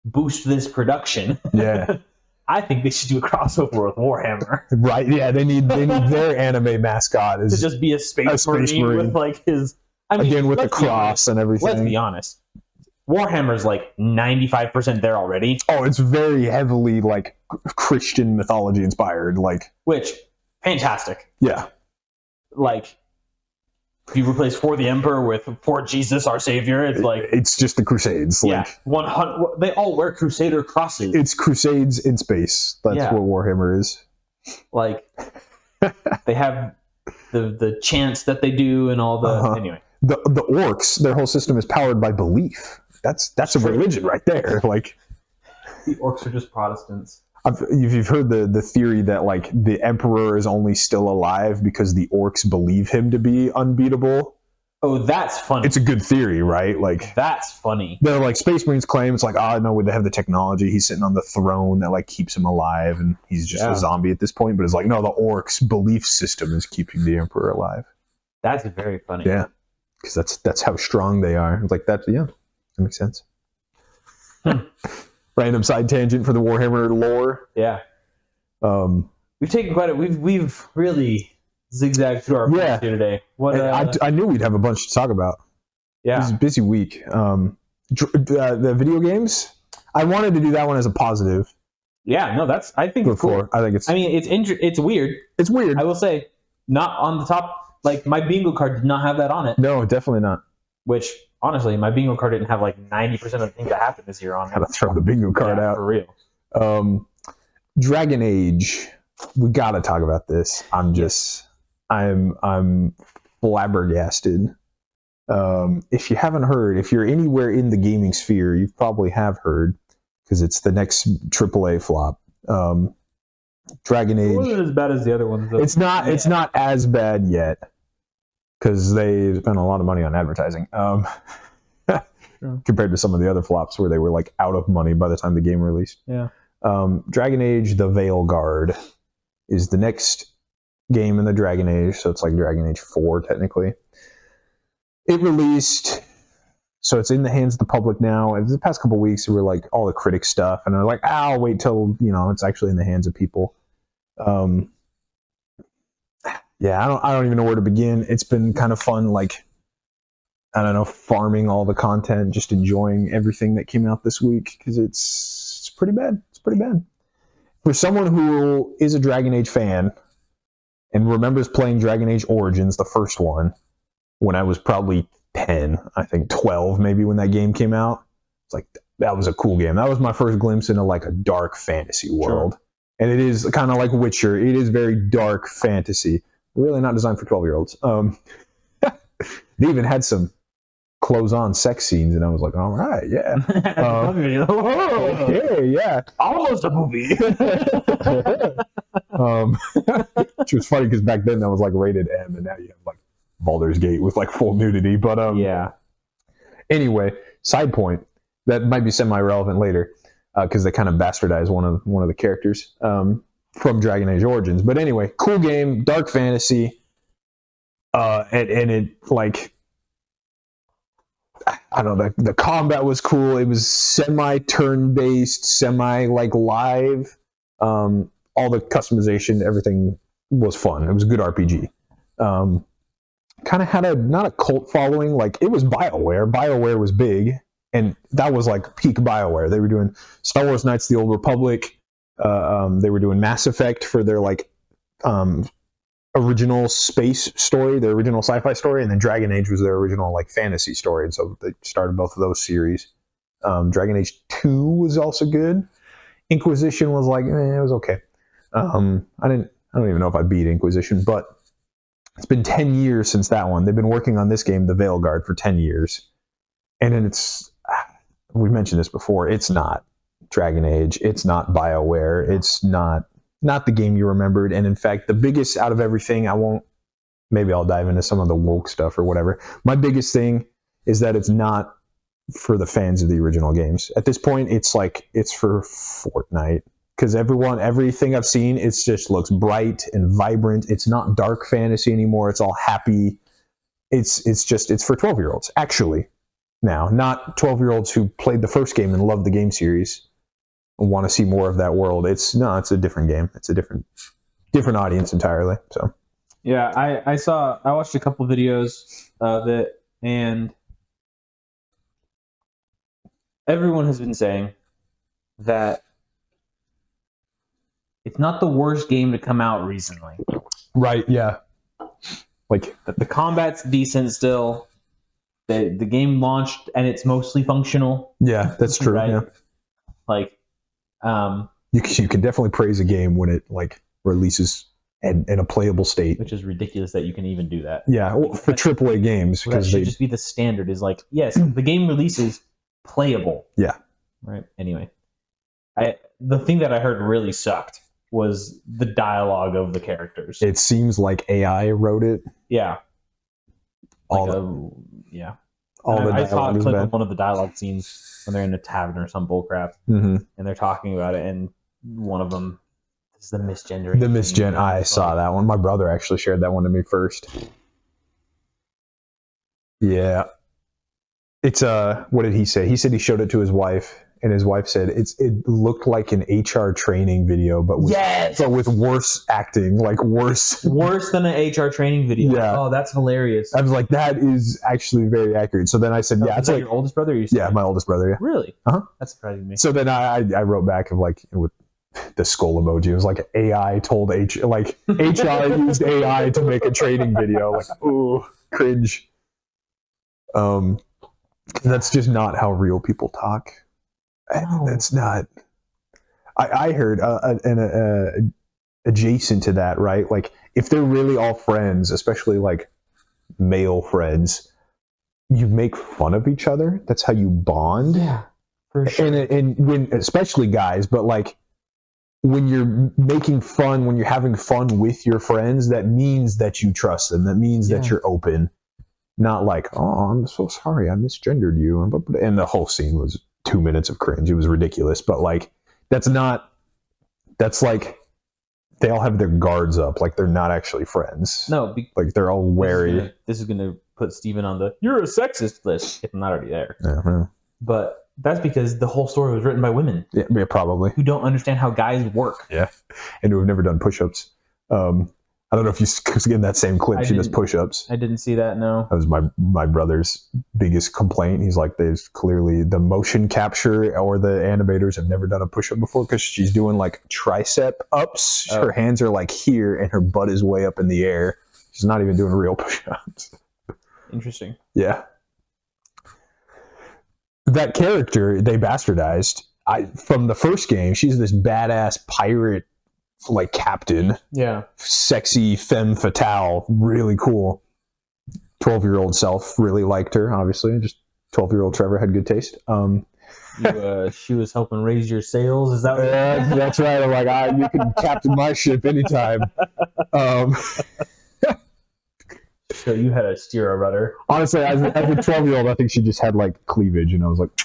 boost this production. Yeah. I think they should do a crossover with Warhammer. Right? Yeah, they need their anime mascot to just be a space marine with like his. I mean, again with the cross and everything. Let's be honest. Warhammer's like 95% there already. Oh, it's very heavily like Christian mythology inspired, like which fantastic. Yeah, like if you replace For the Emperor with For Jesus Our Savior, it's like it's just the Crusades. Yeah, 100. They all wear Crusader crosses. It's Crusades in space. That's what Warhammer is. Like they have the chants that they do and all the anyway. The orcs, their whole system is powered by belief. That's a religion right there. Like the orcs are just Protestants. You've heard the theory that like the emperor is only still alive because the orcs believe him to be unbeatable. Oh, that's funny. It's a good theory, right? Like that's funny. They're like Space Marines claim it's like, oh no, they have the technology. He's sitting on the throne that like keeps him alive, and he's just a zombie at this point. But it's like, no, the orcs' belief system is keeping the emperor alive. That's very funny. Yeah, because that's how strong they are. It's like that. Yeah, that makes sense. Random side tangent for the Warhammer lore. Yeah. We've taken quite a we've really zigzagged through our points here today. What I knew we'd have a bunch to talk about. Yeah. It was a busy week. The video games, I wanted to do that one as a positive. Yeah, no, I think it's cool. I think it's it's weird. It's weird. I will say, not on the top, like my bingo card did not have that on it. No, definitely not. Which honestly, my bingo card didn't have like 90% of the things that happened this year on it. Gotta throw the bingo card out. For real. Dragon Age. We gotta talk about this. I'm flabbergasted. If you haven't heard, if you're anywhere in the gaming sphere, you probably have heard, because it's the next AAA flop. Dragon Age. It wasn't as bad as the other ones, though. It's not. It's not as bad yet, because they spent a lot of money on advertising. Compared to some of the other flops where they were like out of money by the time the game released. Yeah. Dragon Age: The Veilguard is the next game in the Dragon Age, so it's like Dragon Age 4 technically. It released, so it's in the hands of the public now. The past couple of weeks, there were like all the critic stuff, and they're like, I'll wait till it's actually in the hands of people. Yeah, I don't even know where to begin. It's been kind of fun, like, I don't know, farming all the content, just enjoying everything that came out this week, because it's pretty bad. It's pretty bad. For someone who is a Dragon Age fan and remembers playing Dragon Age Origins, the first one, when I was probably 10, I think 12 maybe when that game came out, it's like, that was a cool game. That was my first glimpse into like a dark fantasy world. Sure. And it is kind of like Witcher. It is very dark fantasy. Really not designed for 12-year-olds. They even had some clothes-on sex scenes, and I was like, all right, yeah. Okay, yeah. Almost a movie. Which was funny, because back then that was like rated M, and now you have like Baldur's Gate with like full nudity. But yeah. Anyway, side point that might be semi-relevant later, because they kind of bastardize one of the characters from Dragon Age Origins. But anyway, cool game, dark fantasy, and it like, I don't know, the combat was cool. It was semi-turn based, semi like live. All the customization, everything was fun. It was a good RPG. Kind of had not a cult following. Like, it was BioWare. BioWare was big, and that was like peak BioWare. They were doing Star Wars Knights of the Old Republic. They were doing Mass Effect for their like original space story, the original sci-fi story, and then Dragon Age was their original like fantasy story, and so they started both of those series. Dragon Age 2 was also good. Inquisition was like, it was okay. I don't even know if I beat Inquisition, but it's been 10 years since that one. They've been working on this game, The Veilguard, for 10 years. And then we mentioned this before, it's not Dragon Age, it's not BioWare, it's not the game you remembered. And in fact, the biggest out of everything, maybe I'll dive into some of the woke stuff or whatever. My biggest thing is that it's not for the fans of the original games. At this point, it's for Fortnite. Because everything I've seen, it just looks bright and vibrant. It's not dark fantasy anymore. It's all happy. It's for 12-year-olds, actually. Now, not 12-year-olds who played the first game and loved the game series. want to see more of that world. It's a different game. It's a different audience entirely. So yeah, I watched a couple videos of it, and everyone has been saying that it's not the worst game to come out recently. Right, yeah. Like the combat's decent still. The game launched and it's mostly functional. Yeah, that's true. Right? Yeah. Like you can definitely praise a game when it like releases in a playable state. Which is ridiculous that you can even do that. Yeah, well, for AAA games. Because that should just be the standard is like, yes, the game releases playable. Yeah. Right. Anyway. The thing that I heard really sucked was the dialogue of the characters. It seems like AI wrote it. Yeah. Yeah. I saw a clip of one of the dialogue scenes when they're in a tavern or some bullcrap, and they're talking about it, and one of them is the misgendering. The misgen. I saw that one. My brother actually shared that one to me first. Yeah. It's what did he say? He said he showed it to his wife. And his wife said it looked like an HR training video, but with worse acting, like worse than an HR training video. Yeah. Oh, that's hilarious. I was like, that is actually very accurate. So then I said, yeah, it's like your oldest brother. Or you yeah, my oldest brother. Yeah. Really? That's surprising me. So then I wrote back of like with the skull emoji. It was like AI told HR used AI to make a training video. Like, ooh, cringe. That's just not how real people talk. No. That's not. I heard adjacent to that, right? Like if they're really all friends, especially like male friends, you make fun of each other. That's how you bond. Yeah, for sure. And when especially guys, but like when you're making fun, when you're having fun with your friends, that means that you trust them. That means that you're open. Not like, oh, I'm so sorry, I misgendered you, and the whole scene was 2 minutes of cringe. It was ridiculous, but like that's like they all have their guards up, like they're not actually friends. No, like they're all wary. This is gonna put Steven on the "you're a sexist" list if I'm not already there. Yeah. But that's because the whole story was written by women. Yeah, probably. Who don't understand how guys work. Yeah, and who have never done push-ups. I don't know if you in that same clip. She does push-ups. I didn't see that. No, that was my brother's biggest complaint. He's like, there's clearly the motion capture or the animators have never done a push-up before because she's doing like tricep ups. Her hands are like here and her butt is way up in the air. She's not even doing real push-ups. Interesting. Yeah. That character they bastardized. From the first game, she's this badass pirate. Like captain, sexy femme fatale, really cool. 12-year-old self really liked her. Obviously, just 12-year-old Trevor had good taste. She was helping raise your sails. Is that? That's right. I'm like, you can captain my ship anytime. So you had to steer a rudder. Honestly, as a 12-year-old, I think she just had like cleavage, and I was like,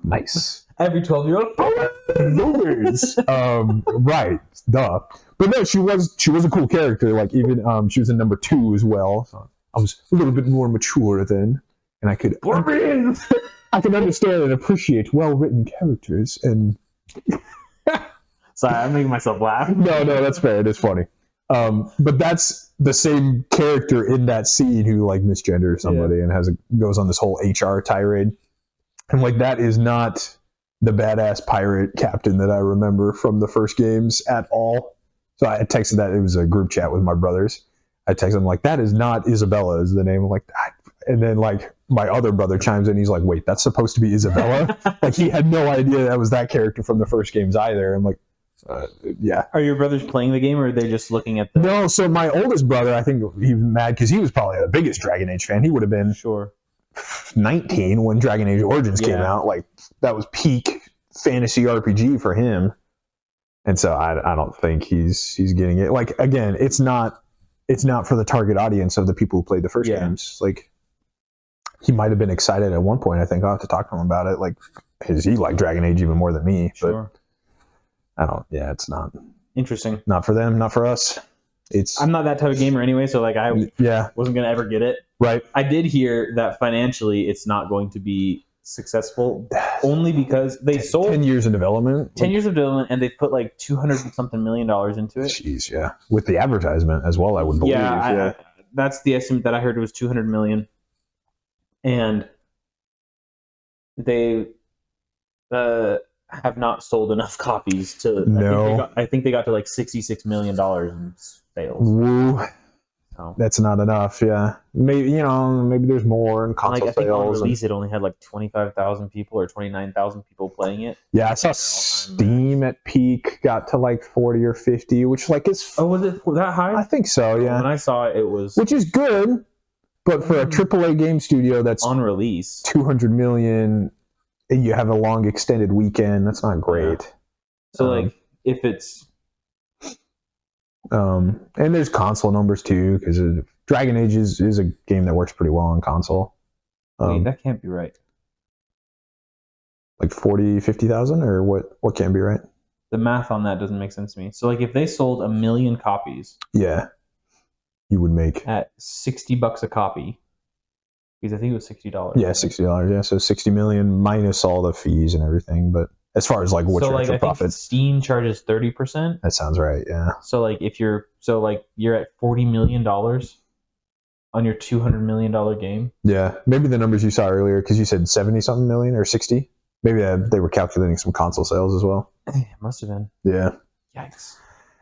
nice. Every 12-year-old right, duh. But no, she was a cool character. Like even she was in number 2 as well. So I was a little bit more mature then, and I could understand and appreciate well-written characters. And sorry, I'm making myself laugh. No, that's fair. It is funny. But that's the same character in that scene who like misgenders somebody and goes on this whole HR tirade, and like that is not the badass pirate captain that I remember from the first games at all. So I texted that. It was a group chat with my brothers. I texted them like, that is not Isabella is the name. I'm like, and then like my other brother chimes in. He's like, wait, that's supposed to be Isabella? Like he had no idea that was that character from the first games either. I'm like, yeah. Are your brothers playing the game or are they just looking at the... No, so my oldest brother, I think he was mad because he was probably the biggest Dragon Age fan. He would have been 19 when Dragon Age Origins came out. Like that was peak fantasy RPG for him, and so I don't think he's getting it. Like again, it's not for the target audience of the people who played the first games. Like he might have been excited at one point. I think I'll have to talk to him about it. Like because he liked Dragon Age even more than me. But I don't. Yeah, it's not interesting. Not for them. Not for us. I'm not that type of gamer anyway, so like I wasn't gonna ever get it. Right. I did hear that financially it's not going to be successful only because they sold 10 years in development. 10 years of development, and they put like $200-something million into it. Jeez, yeah. With the advertisement as well, I would believe. Yeah, that's the estimate that I heard. It was $200 million, and they have not sold enough copies to. No, I think they got to like $66 million in sales. Woo. So. That's not enough. Yeah, maybe maybe there's more in console I think sales. on release, it only had like 25,000 people or 29,000 people playing it. Yeah, I saw Steam at peak got to like 40 or 50, which like is. Oh, was it that high? I think so. Yeah. When I saw it, it was. Which is good, but for a AAA game studio that's on release, 200 million, and you have a long extended weekend. That's not great. Yeah. So like, if it's. And there's console numbers too, because Dragon Age is a game that works pretty well on console. Wait, that can't be right. Like 40, 50,000, or what can't be right? The math on that doesn't make sense to me. So like, if they sold 1 million copies, yeah, you would make at $60 a copy, because I think it was $60. Yeah, $60. Yeah, so 60 million minus all the fees and everything, but. As far as like what's your actual profit, Steam charges 30%. That sounds right. Yeah. So like you're at $40 million on your $200 million game. Yeah, maybe the numbers you saw earlier, because you said 70-something million or 60. Maybe they were calculating some console sales as well. It must have been. Yeah. Yikes.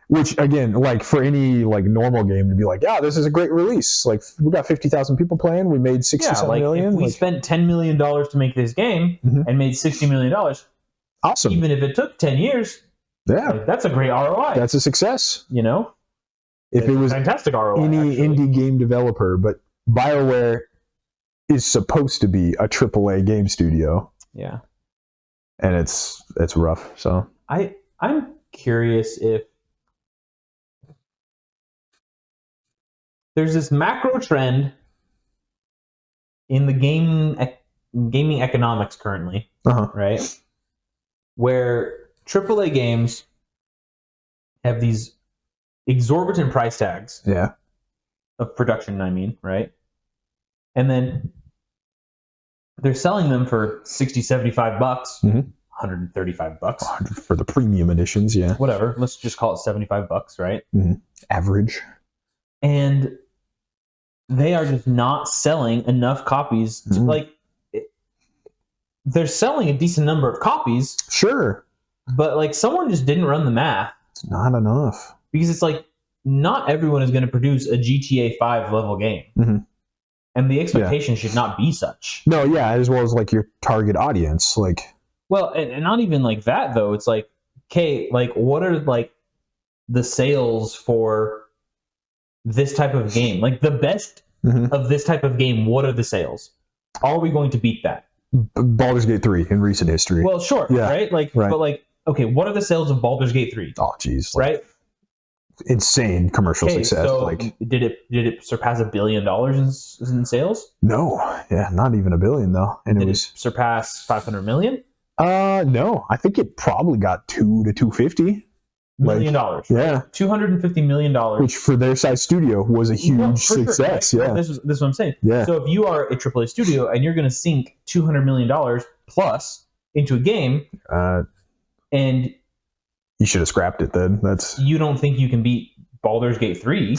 Which again, like for any like normal game to be like, yeah, this is a great release. Like we got 50,000 people playing. We made 60 million. If we spent $10 million to make this game and made $60 million. Awesome. Even if it took 10 years, that's a great ROI. That's a success. If it was fantastic ROI, any indie game developer, but BioWare is supposed to be a AAA game studio. Yeah. And it's rough. So I'm curious if there's this macro trend in the gaming economics currently, right? Where AAA games have these exorbitant price tags of production, right? And then they're selling them for $60, $75, $135. For the premium editions, yeah. Whatever. Let's just call it $75, right? Average. And they are just not selling enough copies to like... They're selling a decent number of copies. Sure. But like someone just didn't run the math. It's not enough. Because it's like not everyone is going to produce a GTA 5 level game. And the expectation should not be such. No, yeah, as well as like your target audience. Like, well, and not even like that though. It's like, okay, like what are like the sales for this type of game? Like the best of this type of game, what are the sales? Are we going to beat that? Baldur's Gate 3 in recent history. Well, sure, right? Like, but like, okay, what are the sales of Baldur's Gate 3? Oh, geez, right? Insane commercial success. So like, did it surpass $1 billion in sales? No, yeah, not even $1 billion though. And did it surpass 500 million? No, I think it probably got $200 to $250 million. Yeah, $250 million, which for their size studio was a huge success. Sure, right? Yeah, this is what I'm saying. Yeah. So if you are a AAA studio and you're going to sink $200 million plus into a game, and you should have scrapped it then. You don't think you can beat Baldur's Gate 3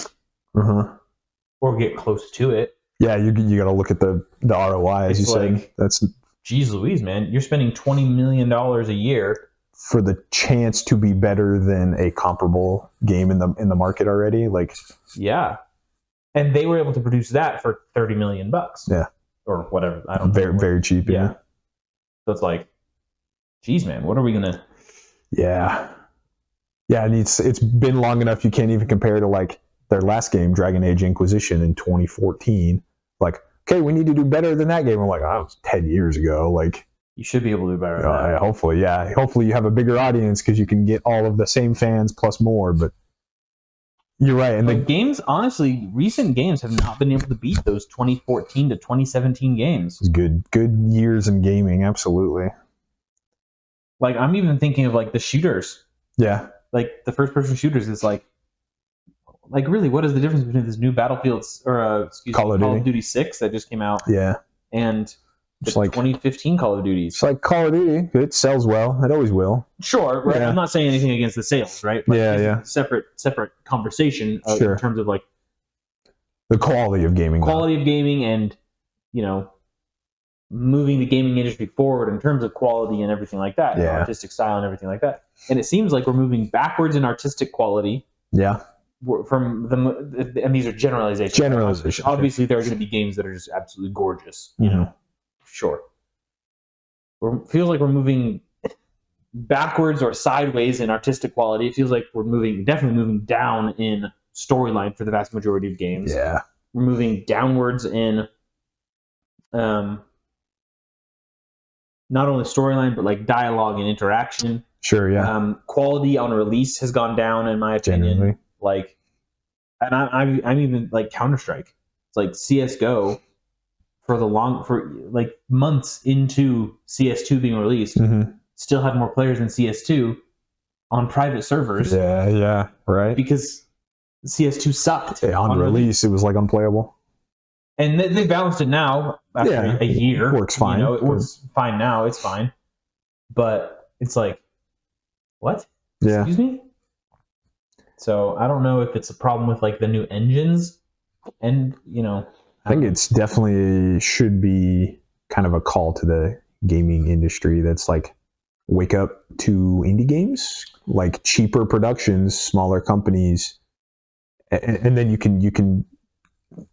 or get close to it. Yeah, you got to look at the ROI, as you said. That's geez Louise, man. You're spending $20 million a year for the chance to be better than a comparable game in the market already. Like, yeah. And they were able to produce that for $30 million. Yeah. Or whatever. I don't know. Very cheap. Yeah. So it's like, geez, man, what are we going to... Yeah. Yeah, and it's been long enough you can't even compare to like their last game, Dragon Age Inquisition in 2014. Like, okay, we need to do better than that game. I'm like, oh, it was 10 years ago. Like, you should be able to do better than that. Hopefully, yeah. Hopefully you have a bigger audience because you can get all of the same fans plus more, but you're right. And the games, honestly, recent games have not been able to beat those 2014 to 2017 games. Good years in gaming, absolutely. Like, I'm even thinking of like the shooters. Yeah. Like the first person shooters is like really, what is the difference between this new Battlefield or Call of Duty 6 that just came out? Yeah. And the 2015 Call of Duties. It's like Call of Duty. It sells well. It always will. Sure, right? Yeah. I'm not saying anything against the sales, right? But yeah. Separate conversation in terms of like the quality of gaming. And, moving the gaming industry forward in terms of quality and everything like that, artistic style and everything like that. And it seems like we're moving backwards in artistic quality. Yeah. And these are generalizations. Obviously, there are going to be games that are just absolutely gorgeous. Sure. Feels like we're moving backwards or sideways in artistic quality. It feels like we're definitely moving down in storyline for the vast majority of games. Yeah. We're moving downwards in not only storyline, but like dialogue and interaction. Sure, yeah. Quality on release has gone down, in my opinion. Genuinely. Like, and I'm even like Counter-Strike. It's like CS:GO for like months into CS2 being released, still had more players than CS2 on private servers. Yeah, right. Because CS2 sucked. Yeah, on release, it was like unplayable. And they balanced it now after a year. It works fine. It works fine now. It's fine. But it's like, what? Yeah. Excuse me? So I don't know if it's a problem with like the new engines. And, I think it's definitely should be kind of a call to the gaming industry that's like, wake up to indie games, like cheaper productions, smaller companies. And then you can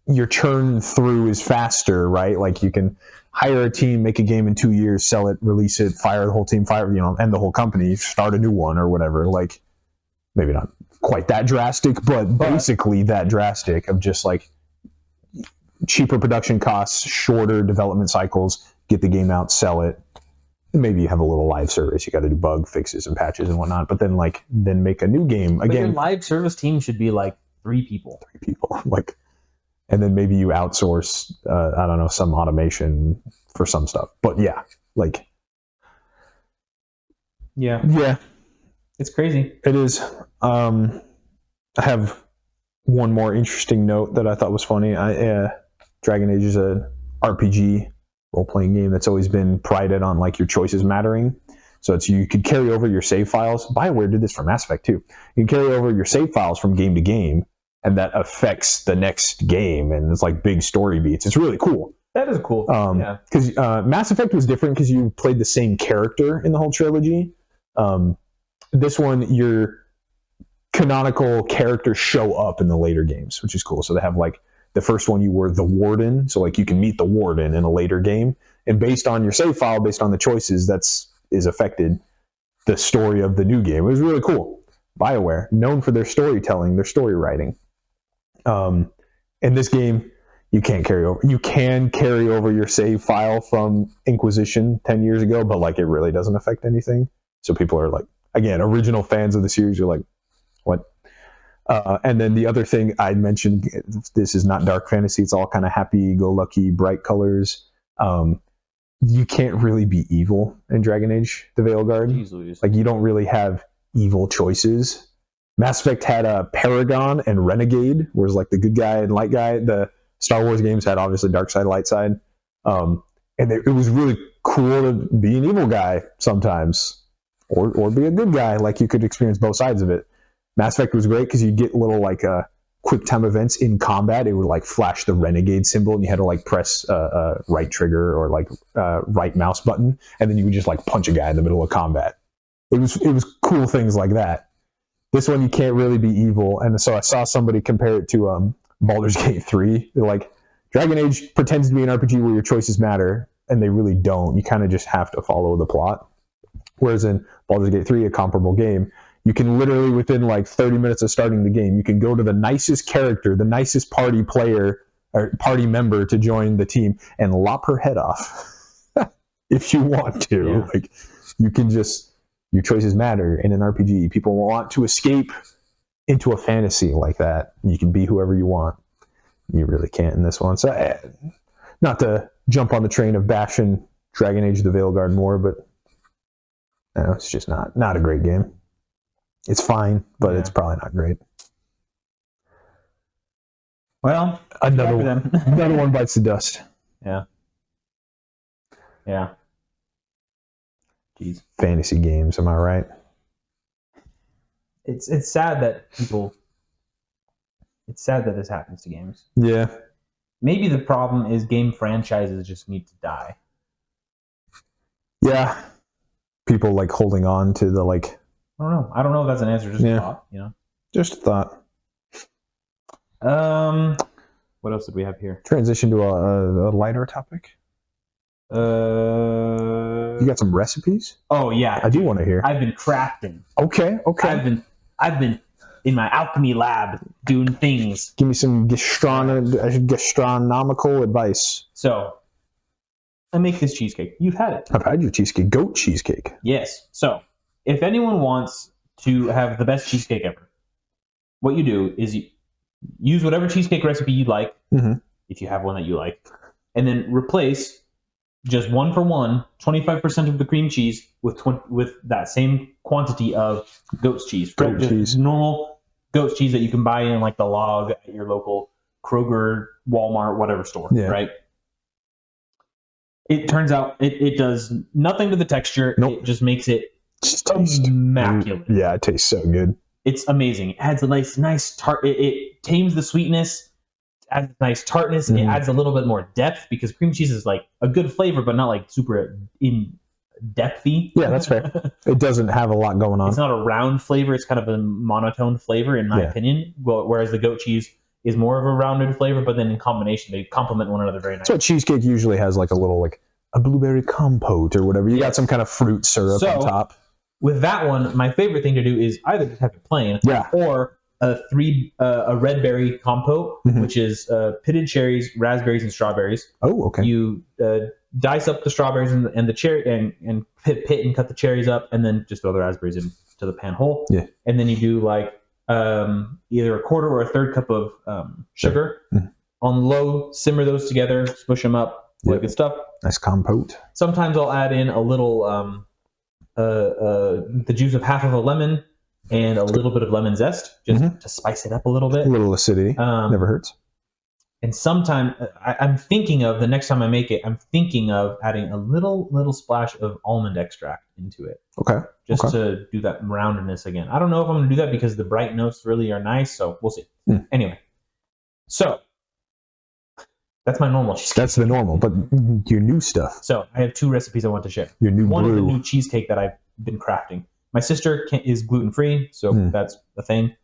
your churn through is faster, right? Like you can hire a team, make a game in 2 years, sell it, release it, fire the whole team, end the whole company, start a new one or whatever. Like maybe not quite that drastic, but basically that drastic of just like cheaper production costs, shorter development cycles, get the game out, sell it. And maybe you have a little live service. You got to do bug fixes and patches and whatnot, but then make a new game again. But your live service team should be like 3 people. Like. And then maybe you outsource, I don't know, some automation for some stuff. But yeah, like. Yeah. It's crazy. It is. I have one more interesting note that I thought was funny. Dragon Age is an RPG role-playing game that's always been prided on like your choices mattering. So you could carry over your save files. BioWare did this for Mass Effect too. You can carry over your save files from game to game. And that affects the next game, and it's like big story beats. It's really cool. That is cool. Because Mass Effect was different because you played the same character in the whole trilogy. This one, your canonical characters show up in the later games, which is cool. So they have like the first one, you were the Warden, so like you can meet the Warden in a later game, and based on your save file, based on the choices, is affected the story of the new game. It was really cool. BioWare, known for their storytelling, their story writing. In this game, you can't carry over. You can carry over your save file from Inquisition 10 years ago, but like it really doesn't affect anything. So people are like, again, original fans of the series are like, what? And then the other thing I mentioned, this is not dark fantasy. It's all kind of happy-go-lucky, bright colors. You can't really be evil in Dragon Age: The Veilguard. Like you don't really have evil choices. Mass Effect had a Paragon and Renegade, whereas like the good guy and light guy. The Star Wars games had obviously dark side, light side. And it was really cool to be an evil guy sometimes, or be a good guy. Like you could experience both sides of it. Mass Effect was great because you get little like quick time events in combat. It would like flash the Renegade symbol, and you had to like press right trigger or like right mouse button, and then you would just like punch a guy in the middle of combat. It was cool things like that. This one, you can't really be evil. And so I saw somebody compare it to Baldur's Gate 3. They're like, Dragon Age pretends to be an RPG where your choices matter, and they really don't. You kind of just have to follow the plot. Whereas in Baldur's Gate 3, a comparable game, you can literally, within like 30 minutes of starting the game, you can go to the nicest character, the nicest party player, or party member to join the team, and lop her head off if you want to. Yeah. Like, you can just... Your choices matter in an RPG. People want to escape into a fantasy like that. You can be whoever you want. You really can't in this one. So, not to jump on the train of bashing Dragon Age: The Veilguard more, but it's just not a great game. It's fine, but it's probably not great. Well, another one bites the dust. Yeah. Yeah. Jeez. Fantasy games, am I right? It's sad that people. It's sad that this happens to games. Yeah. Maybe the problem is game franchises just need to die. Yeah. People like holding on to the like. I don't know. I don't know if that's an answer. Just a thought. Just a thought. What else did we have here? Transition to a lighter topic. You got some recipes? Oh yeah, I do want to hear. I've been crafting. Okay. I've been in my alchemy lab doing things. Give me some gastronomical advice. So, I make this cheesecake. You've had it. I've had your cheesecake, goat cheesecake. Yes. So, if anyone wants to have the best cheesecake ever, what you do is you use whatever cheesecake recipe you like, if you have one that you like, and then replace just 1-for-1, 25% of the cream cheese with that same quantity of goat's cheese. Goat cheese. Normal goat's cheese that you can buy in like the log at your local Kroger, Walmart, whatever store, right? It turns out it does nothing to the texture. Nope. It just makes it immaculate. Yeah, it tastes so good. It's amazing. It adds a nice tart. It tames the sweetness, adds a nice tartness. It adds a little bit more depth because cream cheese is like a good flavor, but not like super in depthy. Yeah, that's fair. It doesn't have a lot going on. It's not a round flavor. It's kind of a monotone flavor, in my opinion. Whereas the goat cheese is more of a rounded flavor, but then in combination, they complement one another very nicely. So cheesecake usually has like a little like a blueberry compote or whatever. You got some kind of fruit syrup on top. With that one, my favorite thing to do is either just have it plain, or a red berry compote, which is pitted cherries, raspberries, and strawberries. Oh, okay. You dice up the strawberries and the cherry and pit and cut the cherries up, and then just throw the raspberries into the pan whole. Yeah. And then you do like either a quarter or a third cup of sugar on low. Simmer those together, smush them up. Good stuff. Nice compote. Sometimes I'll add in a little the juice of half of a lemon and a little bit of lemon zest just to spice it up a little bit. A little acidity. Never hurts. And sometimes I'm thinking of the next time I make it, I'm thinking of adding a little splash of almond extract into it. Okay. Just to do that roundedness again. I don't know if I'm going to do that because the bright notes really are nice, so we'll see. Anyway, so that's my normal cheesecake. That's the normal, but your new stuff. So I have 2 recipes I want to share. Your new One brew. is the new cheesecake that I've been crafting. My sister is gluten-free, so that's a thing.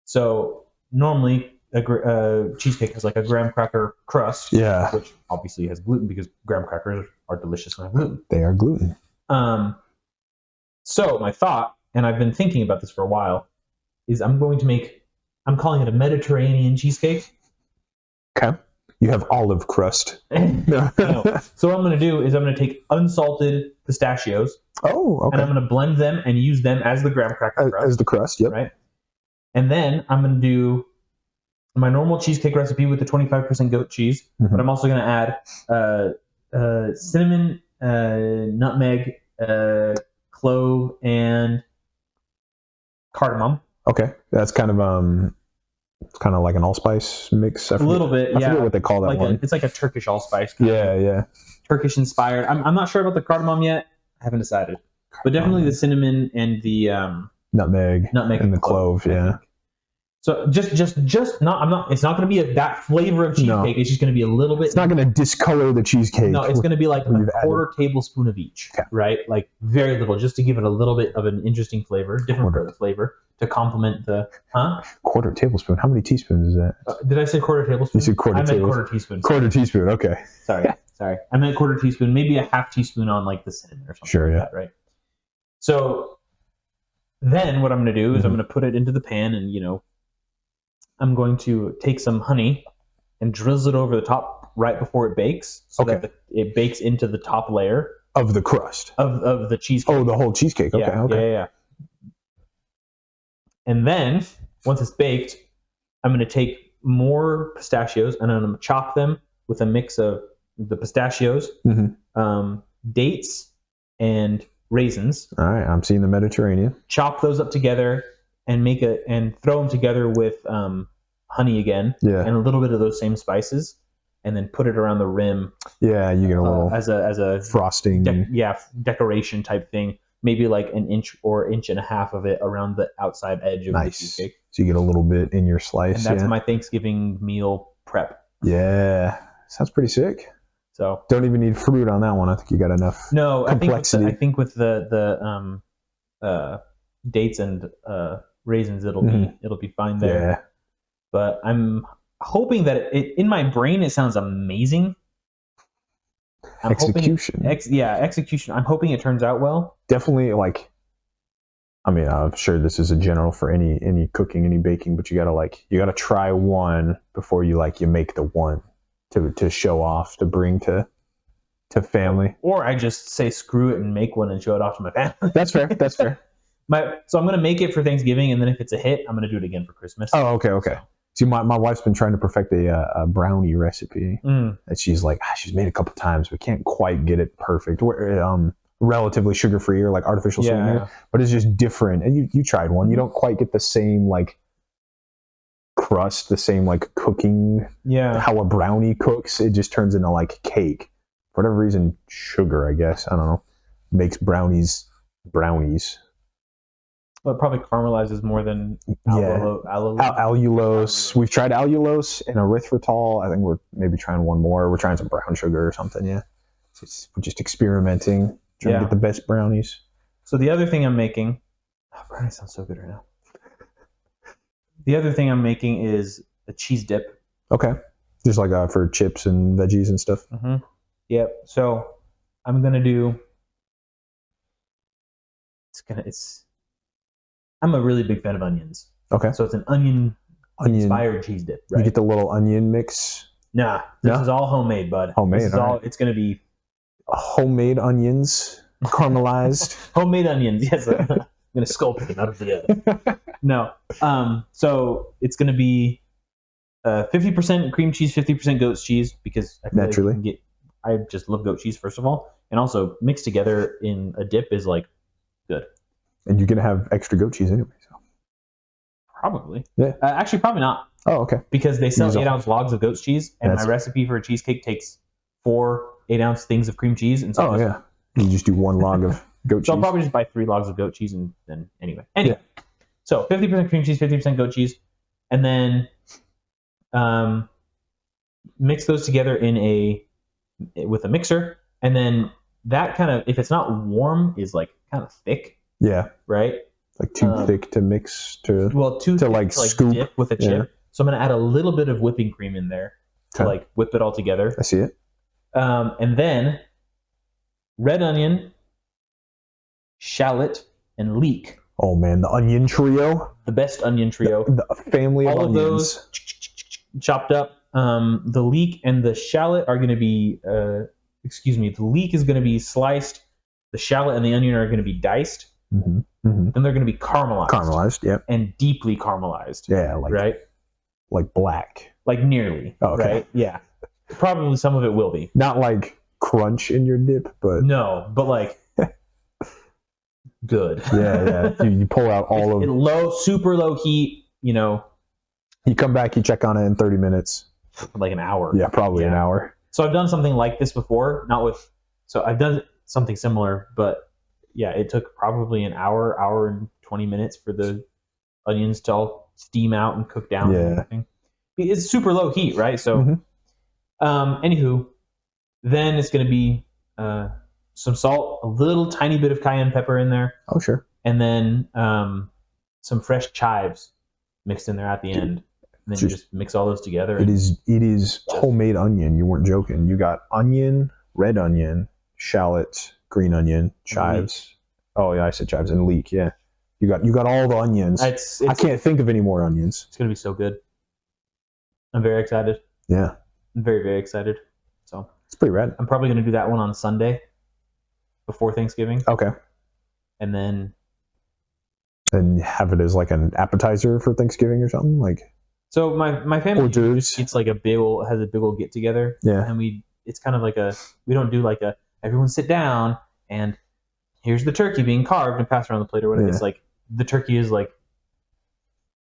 So normally a cheesecake has like a graham cracker crust, which obviously has gluten because graham crackers are delicious when they have gluten. They are gluten. So my thought, and I've been thinking about this for a while, is I'm calling it a Mediterranean cheesecake. Okay. You have olive crust. No. So what I'm going to do is I'm going to take unsalted pistachios. Oh, okay. And I'm going to blend them and use them as the graham cracker crust. As the crust, yep. Right? And then I'm going to do my normal cheesecake recipe with the 25% goat cheese. But I'm also going to add cinnamon, nutmeg, clove, and cardamom. Okay. That's kind of... It's kind of like an allspice mix. A little bit, I forget what they call that one. It's like a Turkish allspice. Yeah. Turkish inspired. I'm not sure about the cardamom yet. I haven't decided. But definitely the cinnamon and the nutmeg and the clove. Yeah. So just not. I'm not. It's not going to be that flavor of cheesecake. No. It's just going to be a little bit. It's not going to discolor the cheesecake. No, it's going to be like a quarter tablespoon of each. Okay. Right, like very little, just to give it a little bit of an interesting flavor, different flavor. To complement the quarter tablespoon. How many teaspoons is that? Did I say quarter tablespoon? You said quarter tablespoon. I meant quarter teaspoon. Quarter teaspoon. Okay. Sorry. I meant quarter teaspoon. Maybe a half teaspoon on like the cinnamon or something. Sure. Like that, right. So then what I'm going to do is I'm going to put it into the pan, and I'm going to take some honey and drizzle it over the top right before it bakes, so that it bakes into the top layer of the crust of the cheesecake. Oh, the whole cheesecake. Okay. Yeah. And then, once it's baked, I'm going to take more pistachios and I'm going to chop them with a mix of the pistachios, dates, and raisins. All right, I'm seeing the Mediterranean. Chop those up together and throw them together with honey again, and a little bit of those same spices. and then put it around the rim. Yeah, you get a little as a frosting. Decoration type thing. Maybe like an inch or inch and a half of it around the outside edge of the cheesecake. So you get a little bit in your slice. And that's my Thanksgiving meal prep. Yeah, sounds pretty sick. So don't even need fruit on that one. I think you got enough. No, complexity. I think with the dates and raisins, it'll be fine there. Yeah. But I'm hoping that in my brain it sounds amazing. Execution. Execution. I'm hoping it turns out well. Definitely, I'm sure this is a general for any cooking, any baking, but you gotta try one before you make the one to show off, to bring to family. Or I just say screw it and make one and show it off to my family. That's fair. So I'm gonna make it for Thanksgiving, and then if it's a hit, I'm gonna do it again for Christmas. Oh, okay. See, my wife's been trying to perfect a brownie recipe that she's made a couple times, but can't quite get it perfect. Relatively sugar-free or artificial sweetener, but it's just different. And you tried one. You don't quite get the same crust, the same cooking. Yeah. How a brownie cooks, it just turns into cake. For whatever reason, sugar, I guess, I don't know, makes brownies. Well, it probably caramelizes more than allulose. We've tried allulose and erythritol. I think we're maybe trying one more. We're trying some brown sugar or something. Yeah, we're just experimenting, trying to get the best brownies. So the other thing I'm making, brownies sound so good right now. The other thing I'm making is a cheese dip. Okay, just for chips and veggies and stuff. Mm-hmm. Yep. So I'm gonna do. I'm a really big fan of onions. Okay. So it's an onion-inspired cheese dip, right? You get the little onion mix? Nah. This is all homemade, bud. Homemade, This is all. It's going to be... Homemade onions, caramelized. Homemade onions, yes. I'm going to sculpt them out of the oven. No. So it's going to be 50% cream cheese, 50% goat's cheese, because I feel naturally. I just love goat cheese, first of all. And also, mixed together in a dip is good. And you're going to have extra goat cheese anyway. So. Probably. Yeah. Actually, probably not. Oh, okay. Because they sell 8-ounce logs of goat's cheese, and my recipe for a cheesecake takes 4 8-ounce things of cream cheese. And so you just do 1 log of goat cheese. So I'll probably just buy 3 logs of goat cheese, and then anyway. So 50% cream cheese, 50% goat cheese, and then mix those together with a mixer, and then that kind of, if it's not warm, is kind of thick. Yeah. Right? Too thick to mix to scoop dip with a chip. Yeah. So I'm going to add a little bit of whipping cream in there to whip it all together. I see it. And then red onion, shallot, and leek. Oh man, the onion trio. The best onion trio. The family of onions. All of those chopped up. The leek and the shallot are going to be, the leek is going to be sliced. The shallot and the onion are going to be diced. Mm-hmm. Mm-hmm. Then they're going to be caramelized. Caramelized, yeah. And deeply caramelized. Yeah, right? Like black. Nearly. Oh, okay. Right? Yeah. Probably some of it will be. Not crunch in your dip, but... No, but good. Yeah. You pull out all of... Super low heat, You come back, you check on it in 30 minutes. An hour. Yeah, probably an hour. So I've done something like this before, so I've done something similar, but yeah, it took probably an hour and 20 minutes for the onions to all steam out and cook down. Yeah. And everything. It's super low heat, right? So, anywho, then it's going to be some salt, a little tiny bit of cayenne pepper in there. Oh, sure. And then some fresh chives mixed in there at the end. And then you just mix all those together. It is homemade onion. You weren't joking. You got onion, red onion, shallot, green onion, chives. Oh yeah, I said chives and leek. Yeah, you got all the onions. I can't think of any more onions. It's gonna be so good. I'm very excited. Yeah, I'm very, very excited. So it's pretty rad. I'm probably gonna do that one on Sunday before Thanksgiving. Okay. And then have it as an appetizer for Thanksgiving or something So my family eats has a big old get together. Yeah. And it's kind of we don't do everyone sit down and here's the turkey being carved and passed around the plate or whatever. Yeah. It's the turkey is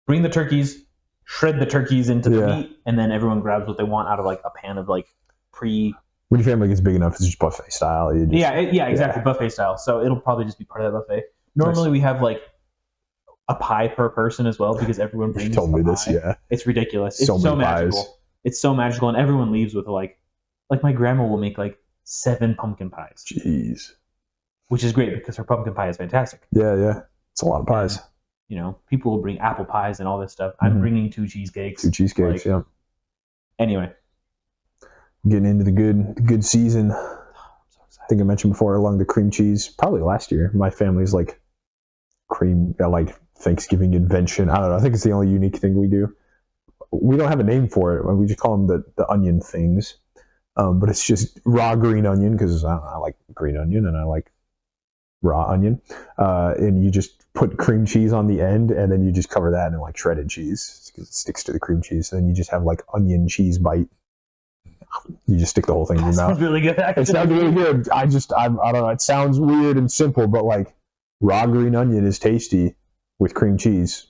bring the turkeys, shred the turkeys into the meat, and then everyone grabs what they want out of like a pan of like pre. When your family gets big enough, it's just buffet style. Exactly, buffet style. So it'll probably just be part of that buffet. Normally we have like a pie per person as well because everyone brings. You told me this, It's ridiculous. It's so magical. Pies. It's so magical, and everyone leaves with like my grandma will make like 7 pumpkin pies. Jeez. Which is great because her pumpkin pie is fantastic. Yeah. It's a lot of pies. And, you know, people will bring apple pies and all this stuff. I'm bringing 2 cheesecakes. 2 cheesecakes, yeah. Anyway. Getting into the good season. I think I mentioned before along the cream cheese. Probably last year. My family's like cream, like Thanksgiving invention. I don't know. I think it's the only unique thing we do. We don't have a name for it. We just call them the onion things. But it's just raw green onion because I like green onion and I like raw onion. And you just put cream cheese on the end and then you just cover that in like shredded cheese because it sticks to the cream cheese. And then you just have like onion cheese bite. You just stick the whole thing in your mouth. Sounds really good. Actually. It sounds really good. I don't know. It sounds weird and simple, but like raw green onion is tasty with cream cheese.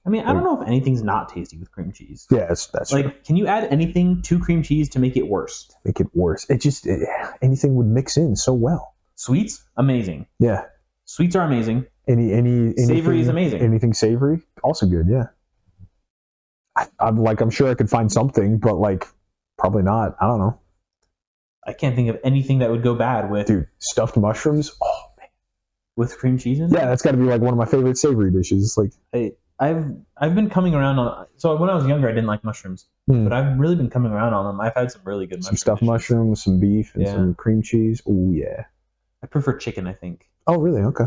I mean, I don't know if anything's not tasty with cream cheese. Yeah, that's like, true. Can you add anything to cream cheese to make it worse? Make it worse. Anything would mix in so well. Sweets, amazing. Yeah, sweets are amazing. Anything, savory is amazing. Anything savory, also good. Yeah, I'm sure I could find something, but like probably not. I don't know. I can't think of anything that would go bad with. Dude, stuffed mushrooms. Oh man, with cream cheese in it. Yeah, that's got to be like one of my favorite savory dishes. Like. I've been coming around on. So when I was younger, I didn't like mushrooms, but I've really been coming around on them. I've had some really good some stuffed mushrooms, some beef, and some cream cheese. Oh yeah. I prefer chicken. I think. Oh really? Okay.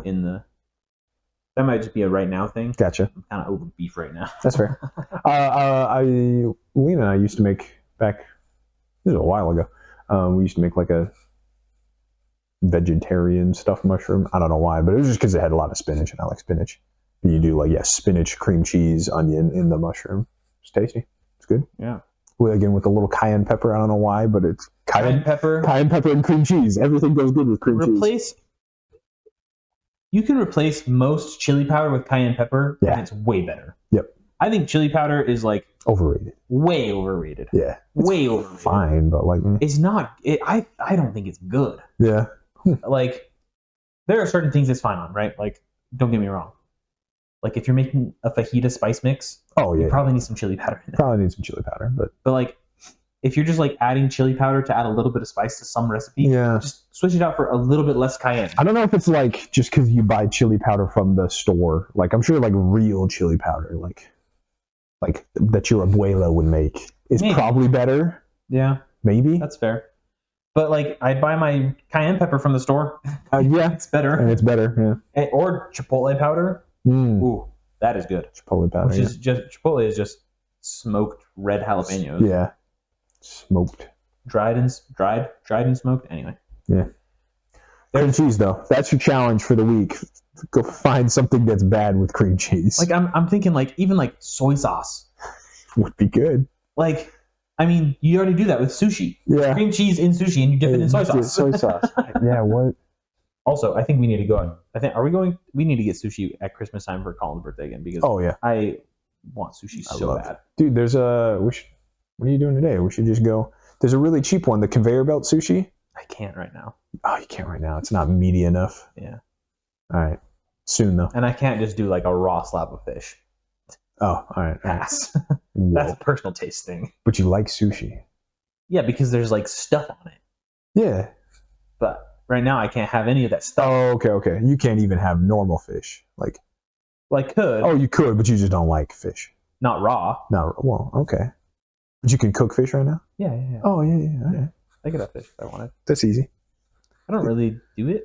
That might just be a right now thing. Gotcha. I'm kind of over beef right now. That's fair. Lena and I used to make back. This was a while ago. We used to make like a vegetarian stuffed mushroom. I don't know why, but it was just because it had a lot of spinach, and I like spinach. You do like spinach, cream cheese, onion in the mushroom. It's tasty. It's good. Yeah. Again with a little cayenne pepper. I don't know why, but it's cayenne pepper, and cream cheese. Everything goes good with cream cheese. You can replace most chili powder with cayenne pepper, and it's way better. Yep. I think chili powder is like overrated. Way overrated. Yeah. Way overrated. Fine, but like it's not. I don't think it's good. Yeah. Like there are certain things it's fine on, right? Like don't get me wrong. Like if you're making a fajita spice mix, you probably need some chili powder in it. Probably need some chili powder, but like if you're just like adding chili powder to add a little bit of spice to some recipe, just switch it out for a little bit less cayenne. I don't know if it's like just because you buy chili powder from the store. Like I'm sure like real chili powder, like that your abuela would make is probably better. Yeah, maybe that's fair. But like I buy my cayenne pepper from the store. It's better. And it's better. Yeah. Or chipotle powder. Ooh, that is good. Chipotle powder. Which is just chipotle is just smoked red jalapenos. Yeah, smoked, dried and smoked. Anyway. Yeah. Cream cheese though, that's your challenge for the week. Go find something that's bad with cream cheese. Like I'm thinking like even like soy sauce would be good. Like I mean you already do that with sushi. Yeah. Cream cheese in sushi and you dip it in soy sauce. Soy sauce. Yeah. What? Also, I think we need to go. We need to get sushi at Christmas time for Colin's birthday again because I want sushi so bad. Dude, what are you doing today? We should just go. There's a really cheap one, the conveyor belt sushi. I can't right now. Oh, you can't right now. It's not meaty enough. Yeah. All right. Soon though. And I can't just do like a raw slab of fish. Oh, all right. Pass. That's a personal taste thing. But you like sushi. Yeah, because there's like stuff on it. Yeah. But right now, I can't have any of that stuff. Oh, okay. You can't even have normal fish. Like could. Oh, you could, but you just don't like fish. Not raw. Well, okay. But you can cook fish right now? Yeah. Oh, yeah. Okay. I could have fish if I wanted. That's easy. I don't really do it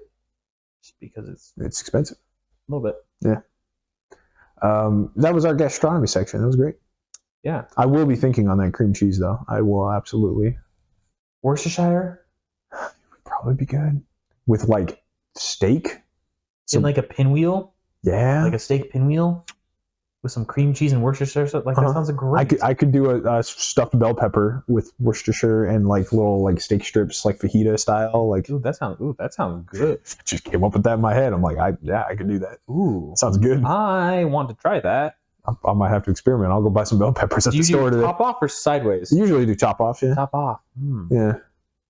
just because it's expensive. A little bit. Yeah. That was our gastronomy section. That was great. Yeah. I will be thinking on that cream cheese, though. I will absolutely. Worcestershire? Probably be good. With like steak? In like a pinwheel? Yeah. Like a steak pinwheel? With some cream cheese and Worcestershire? That sounds great. I could do a stuffed bell pepper with Worcestershire and like little like steak strips, like fajita style. Like, that sounds good. Just came up with that in my head. I'm like, I could do that. Ooh. Sounds good. I want to try that. I might have to experiment. I'll go buy some bell peppers at the store today. Top off or sideways? Usually do top off, yeah. Top off. Yeah.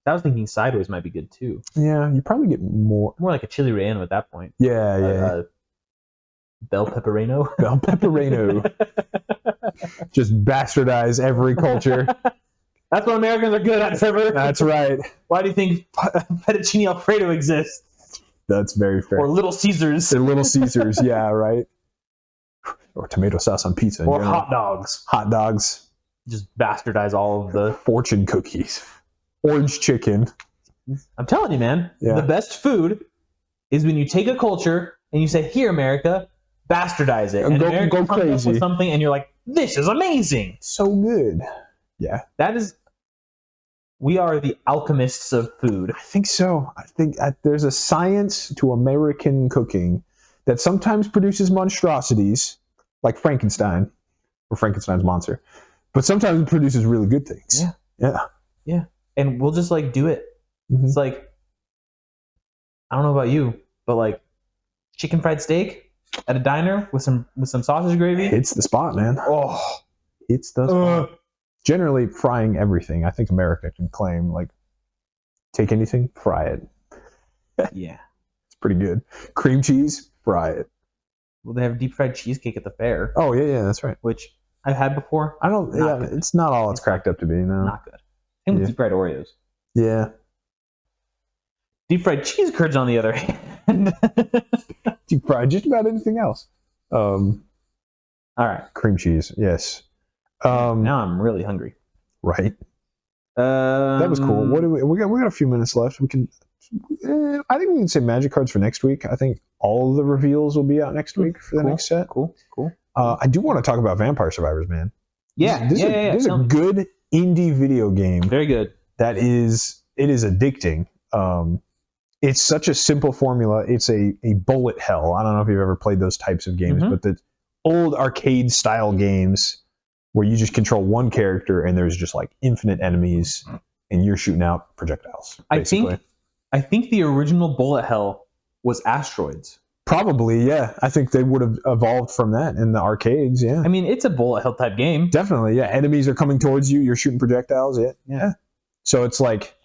I was thinking sideways might be good too. Yeah, you probably get more like a chili relleno at that point. Yeah. Bell pepperino. Bell pepperino. Just bastardize every culture. That's what Americans are good at, Trevor. That's right. Why do you think fettuccine Alfredo exists? That's very fair. Or Little Caesars. They're Little Caesars, yeah, right. Or tomato sauce on pizza. Or hot dogs. Hot dogs. Just bastardize all of the fortune cookies. Orange chicken. I'm telling you, man. Yeah. The best food is when you take a culture and you say, "Here, America, bastardize it." And go crazy with something, and you're like, "This is amazing, so good." Yeah, that is. We are the alchemists of food. I think so. I think there's a science to American cooking that sometimes produces monstrosities, like Frankenstein or Frankenstein's monster, but sometimes it produces really good things. Yeah. And we'll just like do it. Mm-hmm. It's like, I don't know about you, but like chicken fried steak at a diner with some sausage gravy. It's the spot, man. Oh, it's the spot. Generally, frying everything. I think America can claim, like, take anything, fry it. Yeah. It's pretty good. Cream cheese, fry it. Well, they have deep fried cheesecake at the fair. Oh, yeah, that's right. Which I've had before. It's not all it's cracked up to be, no. Not good. Same with deep fried Oreos. Yeah. Deep fried cheese curds, on the other hand. Deep fried just about anything else. All right. Cream cheese, yes. Now I'm really hungry. Right. That was cool. What do we got a few minutes left. We can I think we can say magic cards for next week. I think all of the reveals will be out next week for the next set. Cool. I do want to talk about Vampire Survivors, man. Yeah. This is a good indie video game. Very good. It is addicting. It's such a simple formula. It's a bullet hell. I don't know if you've ever played those types of games, but the old arcade style games where you just control one character and there's just like infinite enemies and you're shooting out projectiles. Basically. I think the original bullet hell was Asteroids. Probably, yeah. I think they would have evolved from that in the arcades, yeah. I mean, it's a bullet hell type game. Definitely, yeah. Enemies are coming towards you, you're shooting projectiles, yeah. So it's like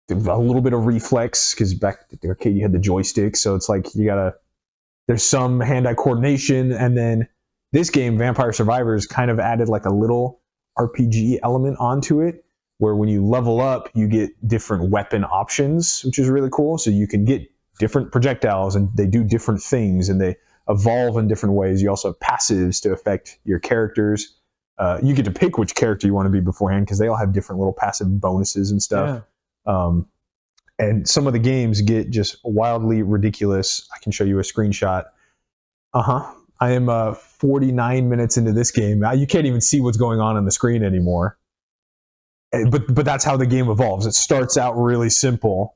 a little bit of reflex, because back at the arcade you had the joystick, so it's like there's some hand-eye coordination, and then this game, Vampire Survivors, kind of added like a little RPG element onto it, where when you level up, you get different weapon options, which is really cool. So you can get different projectiles, and they do different things, and they evolve in different ways. You also have passives to affect your characters. You get to pick which character you want to be beforehand, because they all have different little passive bonuses and stuff. Yeah. And some of the games get just wildly ridiculous. I can show you a screenshot. I am 49 minutes into this game. You can't even see what's going on the screen anymore. But that's how the game evolves. It starts out really simple,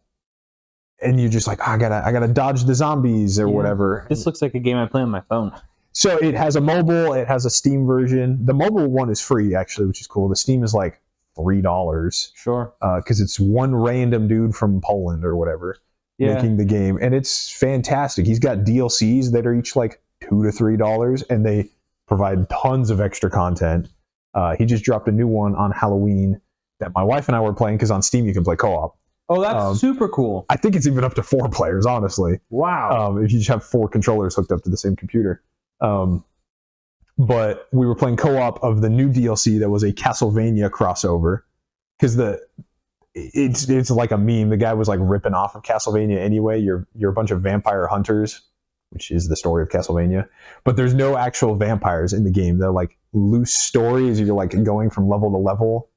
and you're just like, I gotta dodge the zombies or whatever. This looks like a game I play on my phone. So it has a mobile, it has a Steam version. The mobile one is free, actually, which is cool. The Steam is like $3. Sure. Because it's one random dude from Poland or whatever making the game, and it's fantastic. He's got DLCs that are each like $2 to $3, and they provide tons of extra content. He just dropped a new one on Halloween that my wife and I were playing, because on Steam you can play co-op. Oh, that's super cool. I think it's even up to 4 players, honestly. Wow. If you just have 4 controllers hooked up to the same computer. But we were playing co-op of the new DLC that was a Castlevania crossover, because it's like a meme. The guy was like ripping off of Castlevania anyway. You're a bunch of vampire hunters, which is the story of Castlevania, but there's no actual vampires in the game. They're like loose stories. You're like going from level to level,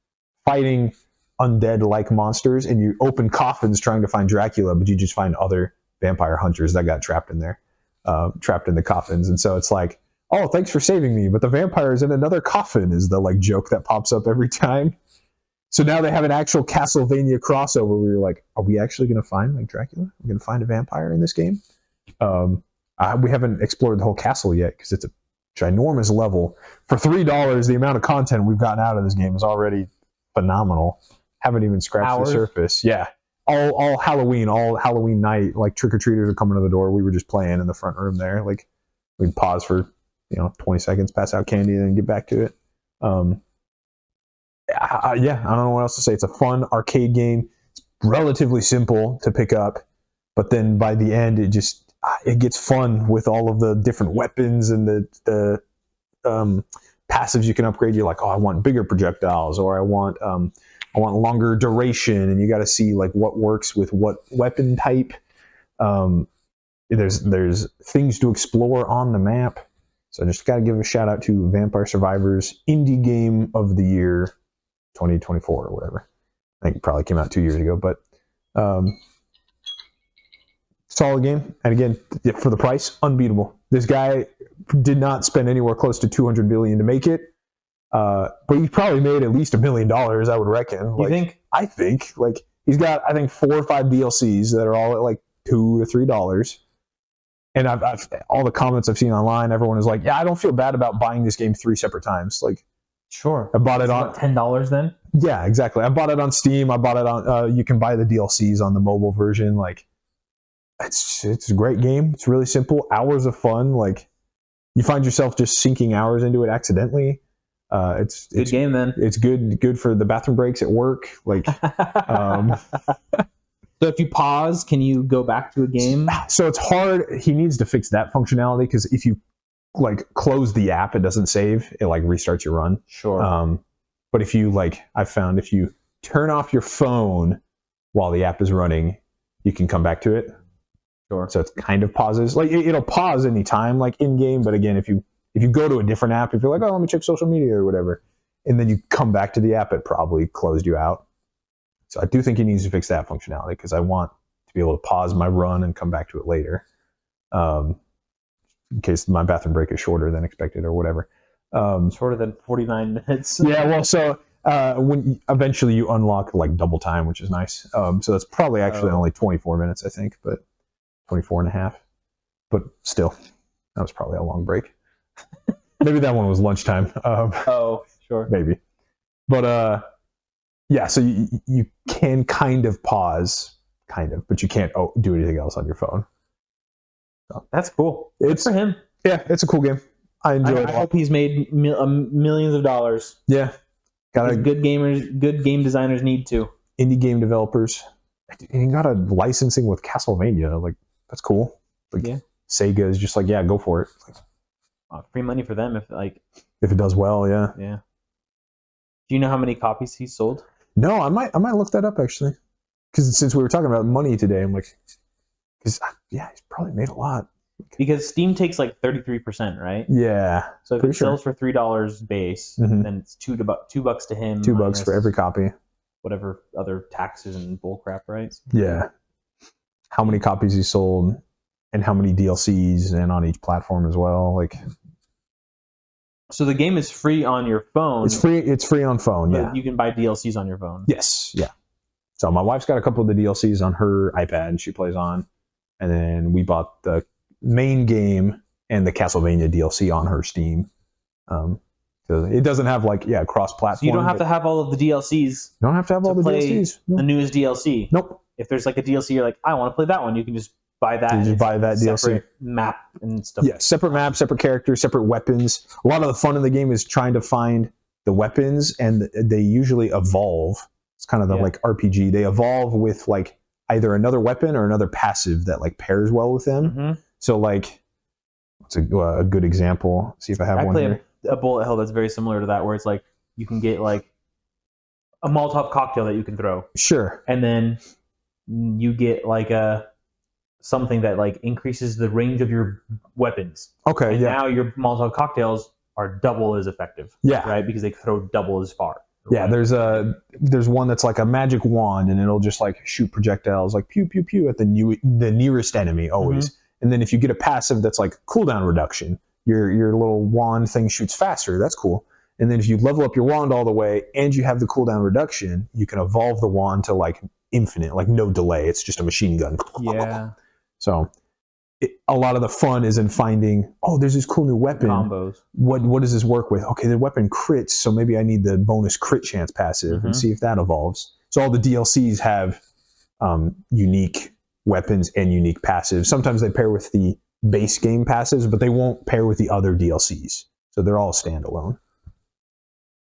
fighting undead-like monsters, and you open coffins trying to find Dracula, but you just find other vampire hunters that got trapped in there, trapped in the coffins. And so it's like, oh, thanks for saving me, but the vampire is in another coffin, is the like joke that pops up every time. So now they have an actual Castlevania crossover where you're like, are we actually going to find like Dracula? We're going to find a vampire in this game? We haven't explored the whole castle yet, because it's a ginormous level. For $3, the amount of content we've gotten out of this game is already phenomenal. Haven't even scratched the surface. Yeah. All Halloween night, like trick-or-treaters are coming to the door. We were just playing in the front room there. Like, we'd pause for 20 seconds, pass out candy, and then get back to it. I don't know what else to say. It's a fun arcade game. It's relatively simple to pick up, but then by the end, it gets fun with all of the different weapons and the passives you can upgrade. You're like, oh, I want bigger projectiles, or I want longer duration, and you got to see like what works with what weapon type. There's things to explore on the map. So I just got to give a shout out to Vampire Survivors Indie Game of the Year 2024 or whatever. I think it probably came out 2 years ago, but solid game. And again, for the price, unbeatable. This guy did not spend anywhere close to $200 billion to make it, but he probably made at least $1 million, I would reckon. You think? I think. Like, he's got, I think, 4 or 5 DLCs that are all at like $2 to $3. And I've all the comments I've seen online, everyone is like, yeah, I don't feel bad about buying this game 3 separate times. Like, sure. I bought it on $10 then? Yeah, exactly. I bought it on Steam. I bought it on, you can buy the DLCs on the mobile version. Like, it's a great game. It's really simple. Hours of fun. Like, you find yourself just sinking hours into it accidentally. It's good game, then. It's good for the bathroom breaks at work. Like, so if you pause, can you go back to a game? So it's hard. He needs to fix that functionality, because if you like close the app, it doesn't save. It like restarts your run. Sure. But if you I've found if you turn off your phone while the app is running, you can come back to it. Sure. So it kind of pauses. Like, it'll pause anytime, like in game. But again, if you go to a different app, if you're like, oh, let me check social media or whatever, and then you come back to the app, it probably closed you out. So I do think he needs to fix that functionality, because I want to be able to pause my run and come back to it later, in case my bathroom break is shorter than expected or whatever. Shorter than 49 minutes. Yeah, well, so when eventually you unlock like double time, which is nice. So that's probably actually only 24 minutes, I think, but 24 and a half. But still, that was probably a long break. Maybe that one was lunchtime. Sure. Maybe. But yeah, so you can kind of pause, but you can't do anything else on your phone. So, that's cool. It's for him. Yeah, it's a cool game. I enjoy it. I hope he's made millions of dollars. Yeah. Good game designers need to. Indie game developers. And he got a licensing with Castlevania. Like, that's cool. Like, yeah. Sega is just like, yeah, go for it. Like, free money for them if it does well, yeah. Yeah. Do you know how many copies he sold? No, I might look that up, actually. Because since we were talking about money today, I'm like, he's probably made a lot. Because Steam takes like 33%, right? Yeah. So if it sells for $3 base, then it's $2 to him. $2 for every copy. Whatever other taxes and bullcrap, right? Yeah. How many copies he sold, and how many DLCs, and on each platform as well. Like, so the game is free on your phone. It's free on phone. Yeah. You can buy DLCs on your phone. Yes. Yeah. So my wife's got a couple of the DLCs on her iPad, and she plays on. And then we bought the main game and the Castlevania DLC on her Steam. So it doesn't have cross-platform. So you don't have to have all of the DLCs. You don't have to have all the DLCs. No. The newest DLC. Nope. If there's like a DLC, you're like, I want to play that one. You can just buy that. You just buy that DLC. Map and stuff. Yeah, separate maps, separate characters, separate weapons. A lot of the fun in the game is trying to find the weapons, and they usually evolve. It's kind of the like RPG. They evolve with like either another weapon or another passive that like pairs well with them. Mm-hmm. So like, what's a good example? See if I have one here. A bullet hell that's very similar to that, where it's like you can get like a Molotov cocktail that you can throw. Sure. And then you get like something that like increases the range of your weapons. Okay. And now your Molotov cocktails are double as effective. Yeah. Right? Because they throw double as far. Yeah, there's one that's like a magic wand, and it'll just like shoot projectiles like pew pew pew at the nearest enemy always. Mm-hmm. And then if you get a passive that's like cooldown reduction, your little wand thing shoots faster. That's cool. And then if you level up your wand all the way and you have the cooldown reduction, you can evolve the wand to like infinite, like no delay. It's just a machine gun. Yeah. So a lot of the fun is in finding, there's this cool new weapon. Combos. What does this work with? Okay, the weapon crits, so maybe I need the bonus crit chance passive and see if that evolves. So all the DLCs have unique weapons and unique passives. Sometimes they pair with the base game passives, but they won't pair with the other DLCs. So they're all standalone.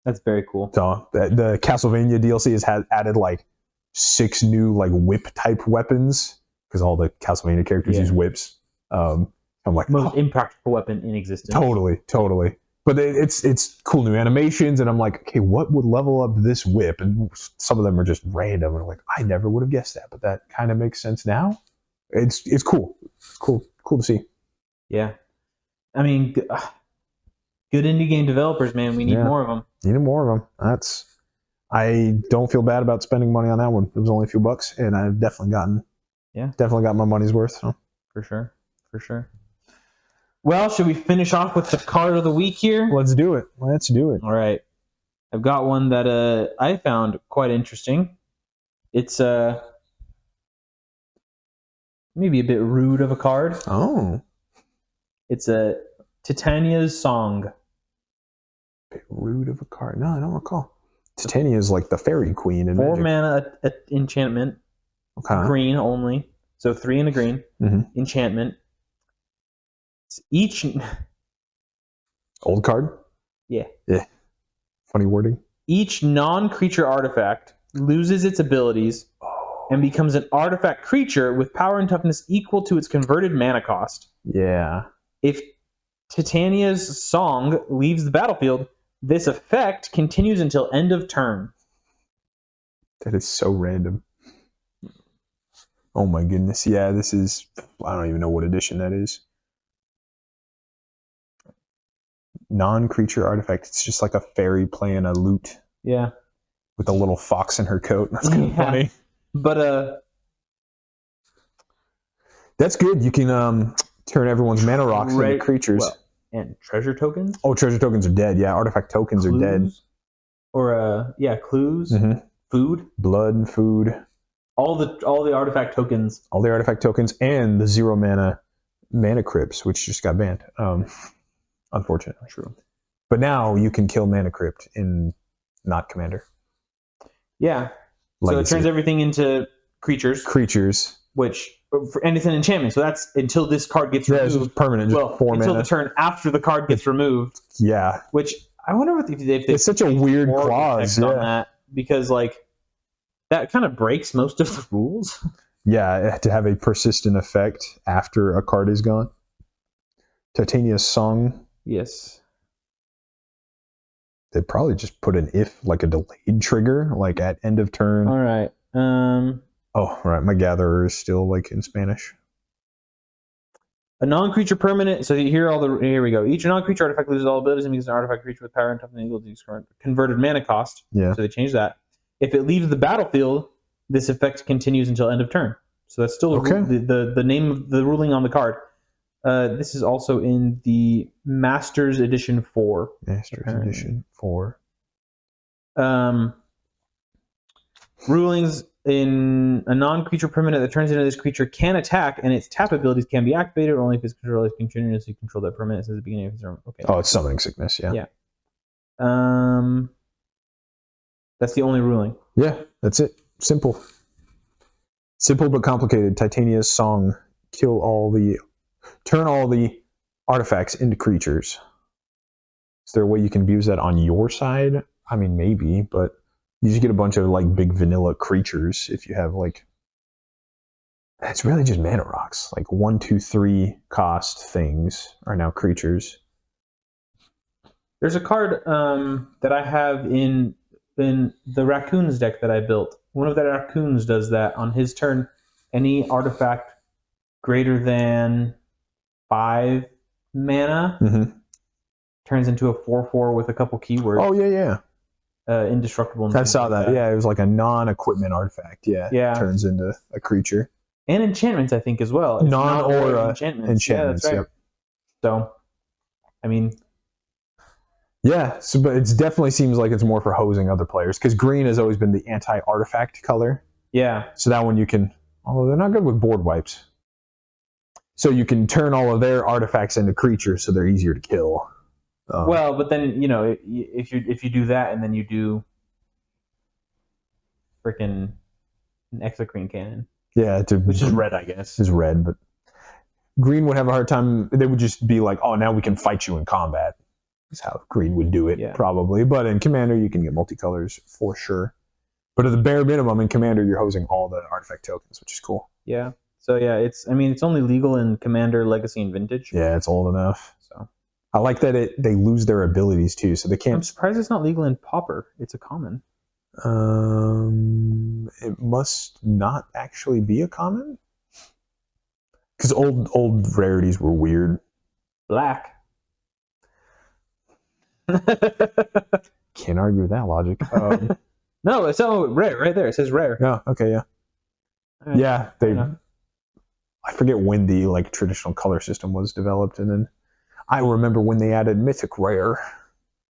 That's very cool. So the Castlevania DLC has added like 6 new like whip type weapons because all the Castlevania characters use whips. I'm like, most impractical weapon in existence. Totally. But it's cool new animations, and I'm like, okay, what would level up this whip? And some of them are just random, and I'm like, I never would have guessed that, but that kind of makes sense now. It's cool. It's cool to see. Yeah, I mean, good indie game developers, man. We need more of them. Need more of them. I don't feel bad about spending money on that one. It was only a few bucks, and I've definitely got my money's worth. So. For sure. Well, should we finish off with the card of the week here? Let's do it. All right. I've got one that I found quite interesting. It's maybe a bit rude of a card. Oh. It's a Titania's Song. A bit rude of a card. No, I don't recall. Titania is like the fairy queen in 4 Magic. mana enchantment. Okay. Green only. So 3 and a green. Mm-hmm. Enchantment. Each old card? Yeah. Funny wording. Each non-creature artifact loses its abilities and becomes an artifact creature with power and toughness equal to its converted mana cost. Yeah. If Titania's Song leaves the battlefield, this effect continues until end of turn. That is so random. Oh my goodness. Yeah, this is... I don't even know what edition that is. Non-creature artifact. It's just like a fairy playing a lute. Yeah. With a little fox in her coat. That's kind of funny. But that's good. You can turn everyone's mana rocks into creatures. Well, and treasure tokens? Oh, treasure tokens are dead. Yeah, artifact tokens are dead. Or clues. Mm-hmm. Food. Blood, food. All the artifact tokens. All the artifact tokens and the 0 mana crypts, which just got banned. Unfortunately. True. But now you can kill Mana Crypt in not Commander. Yeah. Legacy. So it turns everything into creatures. Which, and it's an enchantment. So that's until this card gets removed. Yeah, it's permanent. Just 4 until mana. The turn after the card gets removed. Yeah. Which, I wonder if they it's such a weird clause. On that, because, like, that kind of breaks most of the rules. Yeah, to have a persistent effect after a card is gone. Titania's Song. Yes. They'd probably just put an like a delayed trigger, like at end of turn. All right. Oh, right. My Gatherer is still like in Spanish. A non-creature permanent. So here we go. Each non-creature artifact loses all abilities and becomes an artifact creature with power and toughness equal to its converted mana cost. Yeah. So they changed that. If it leaves the battlefield, this effect continues until end of turn. So that's still the name of the ruling on the card. This is also in the Masters Edition 4. Edition 4. Rulings in a non-creature permanent that turns into this creature can attack, and its tap abilities can be activated only if its controller is continuously control that permanent since the beginning of its turn. Okay. Oh, it's Summoning Sickness, yeah. Yeah. That's the only ruling. Yeah, that's it. Simple but complicated. Titania's Song. Turn all the artifacts into creatures. Is there a way you can abuse that on your side? I mean, maybe, but you just get a bunch of like big vanilla creatures if you have like... It's really just mana rocks. Like 1, 2, 3 cost things are now creatures. There's a card that I have in the Raccoons deck that I built. One of the Raccoons does that on his turn. Any artifact greater than 5 mana turns into a 4/4 with a couple keywords. Oh, yeah. Indestructible. I saw that. Yeah, it was like a non-equipment artifact. Yeah. Turns into a creature. And enchantments, I think, as well. It's non-aura enchantments. Yeah, that's right. Yep. So, I mean... Yeah, but it definitely seems like it's more for hosing other players, because green has always been the anti-artifact color. Yeah. So that one you can... Although they're not good with board wipes. So you can turn all of their artifacts into creatures, so they're easier to kill. Well, but then, if you do that and then you do freaking an Exocrine Cannon. Yeah. Which is red, I guess. Is red, but Green would have a hard time. They would just be like, oh, now we can fight you in combat. That's how Green would do it, probably. But in Commander, you can get multicolors for sure. But at the bare minimum, in Commander, you're hosing all the artifact tokens, which is cool. Yeah. So yeah, it's only legal in Commander, Legacy, and Vintage. Yeah, it's old enough. So I like that they lose their abilities too, so they can't. I'm surprised it's not legal in Pauper. It's a common. It must not actually be a common, because old rarities were weird. Black. Can't argue with that logic. No, it's rare right there. It says rare. Yeah. Okay. Yeah. Right. Yeah. I forget when the traditional color system was developed, and then I remember when they added Mythic Rare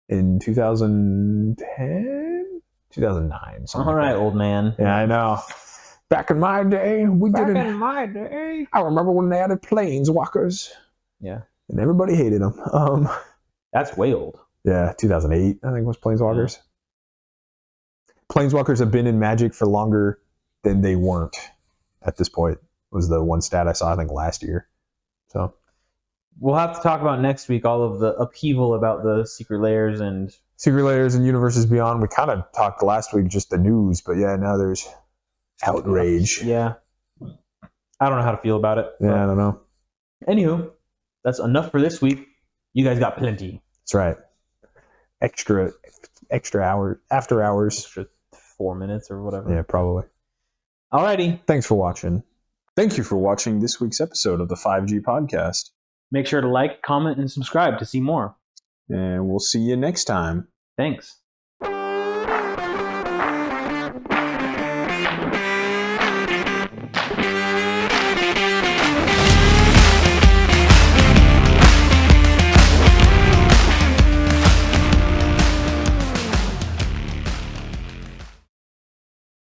in 2010, 2009. All right, old man. Yeah, I know. Back in my day, I remember when they added Planeswalkers. Yeah. And everybody hated them. That's way old. Yeah, 2008, I think was Planeswalkers. Yeah. Planeswalkers have been in Magic for longer than they weren't at this point, was the one stat I saw, I think, last year. So we'll have to talk about next week all of the upheaval about the Secret Layers and Universes Beyond. We kind of talked last week, just the news, but yeah, now there's outrage. Yeah. I don't know how to feel about it. Yeah, I don't know. Anywho, that's enough for this week. You guys got plenty. That's right. Extra hour, after hours. Extra 4 minutes or whatever. Yeah, probably. Alrighty. Thanks for watching. Thank you for watching this week's episode of the 5G Podcast. Make sure to like, comment, and subscribe to see more. And we'll see you next time. Thanks.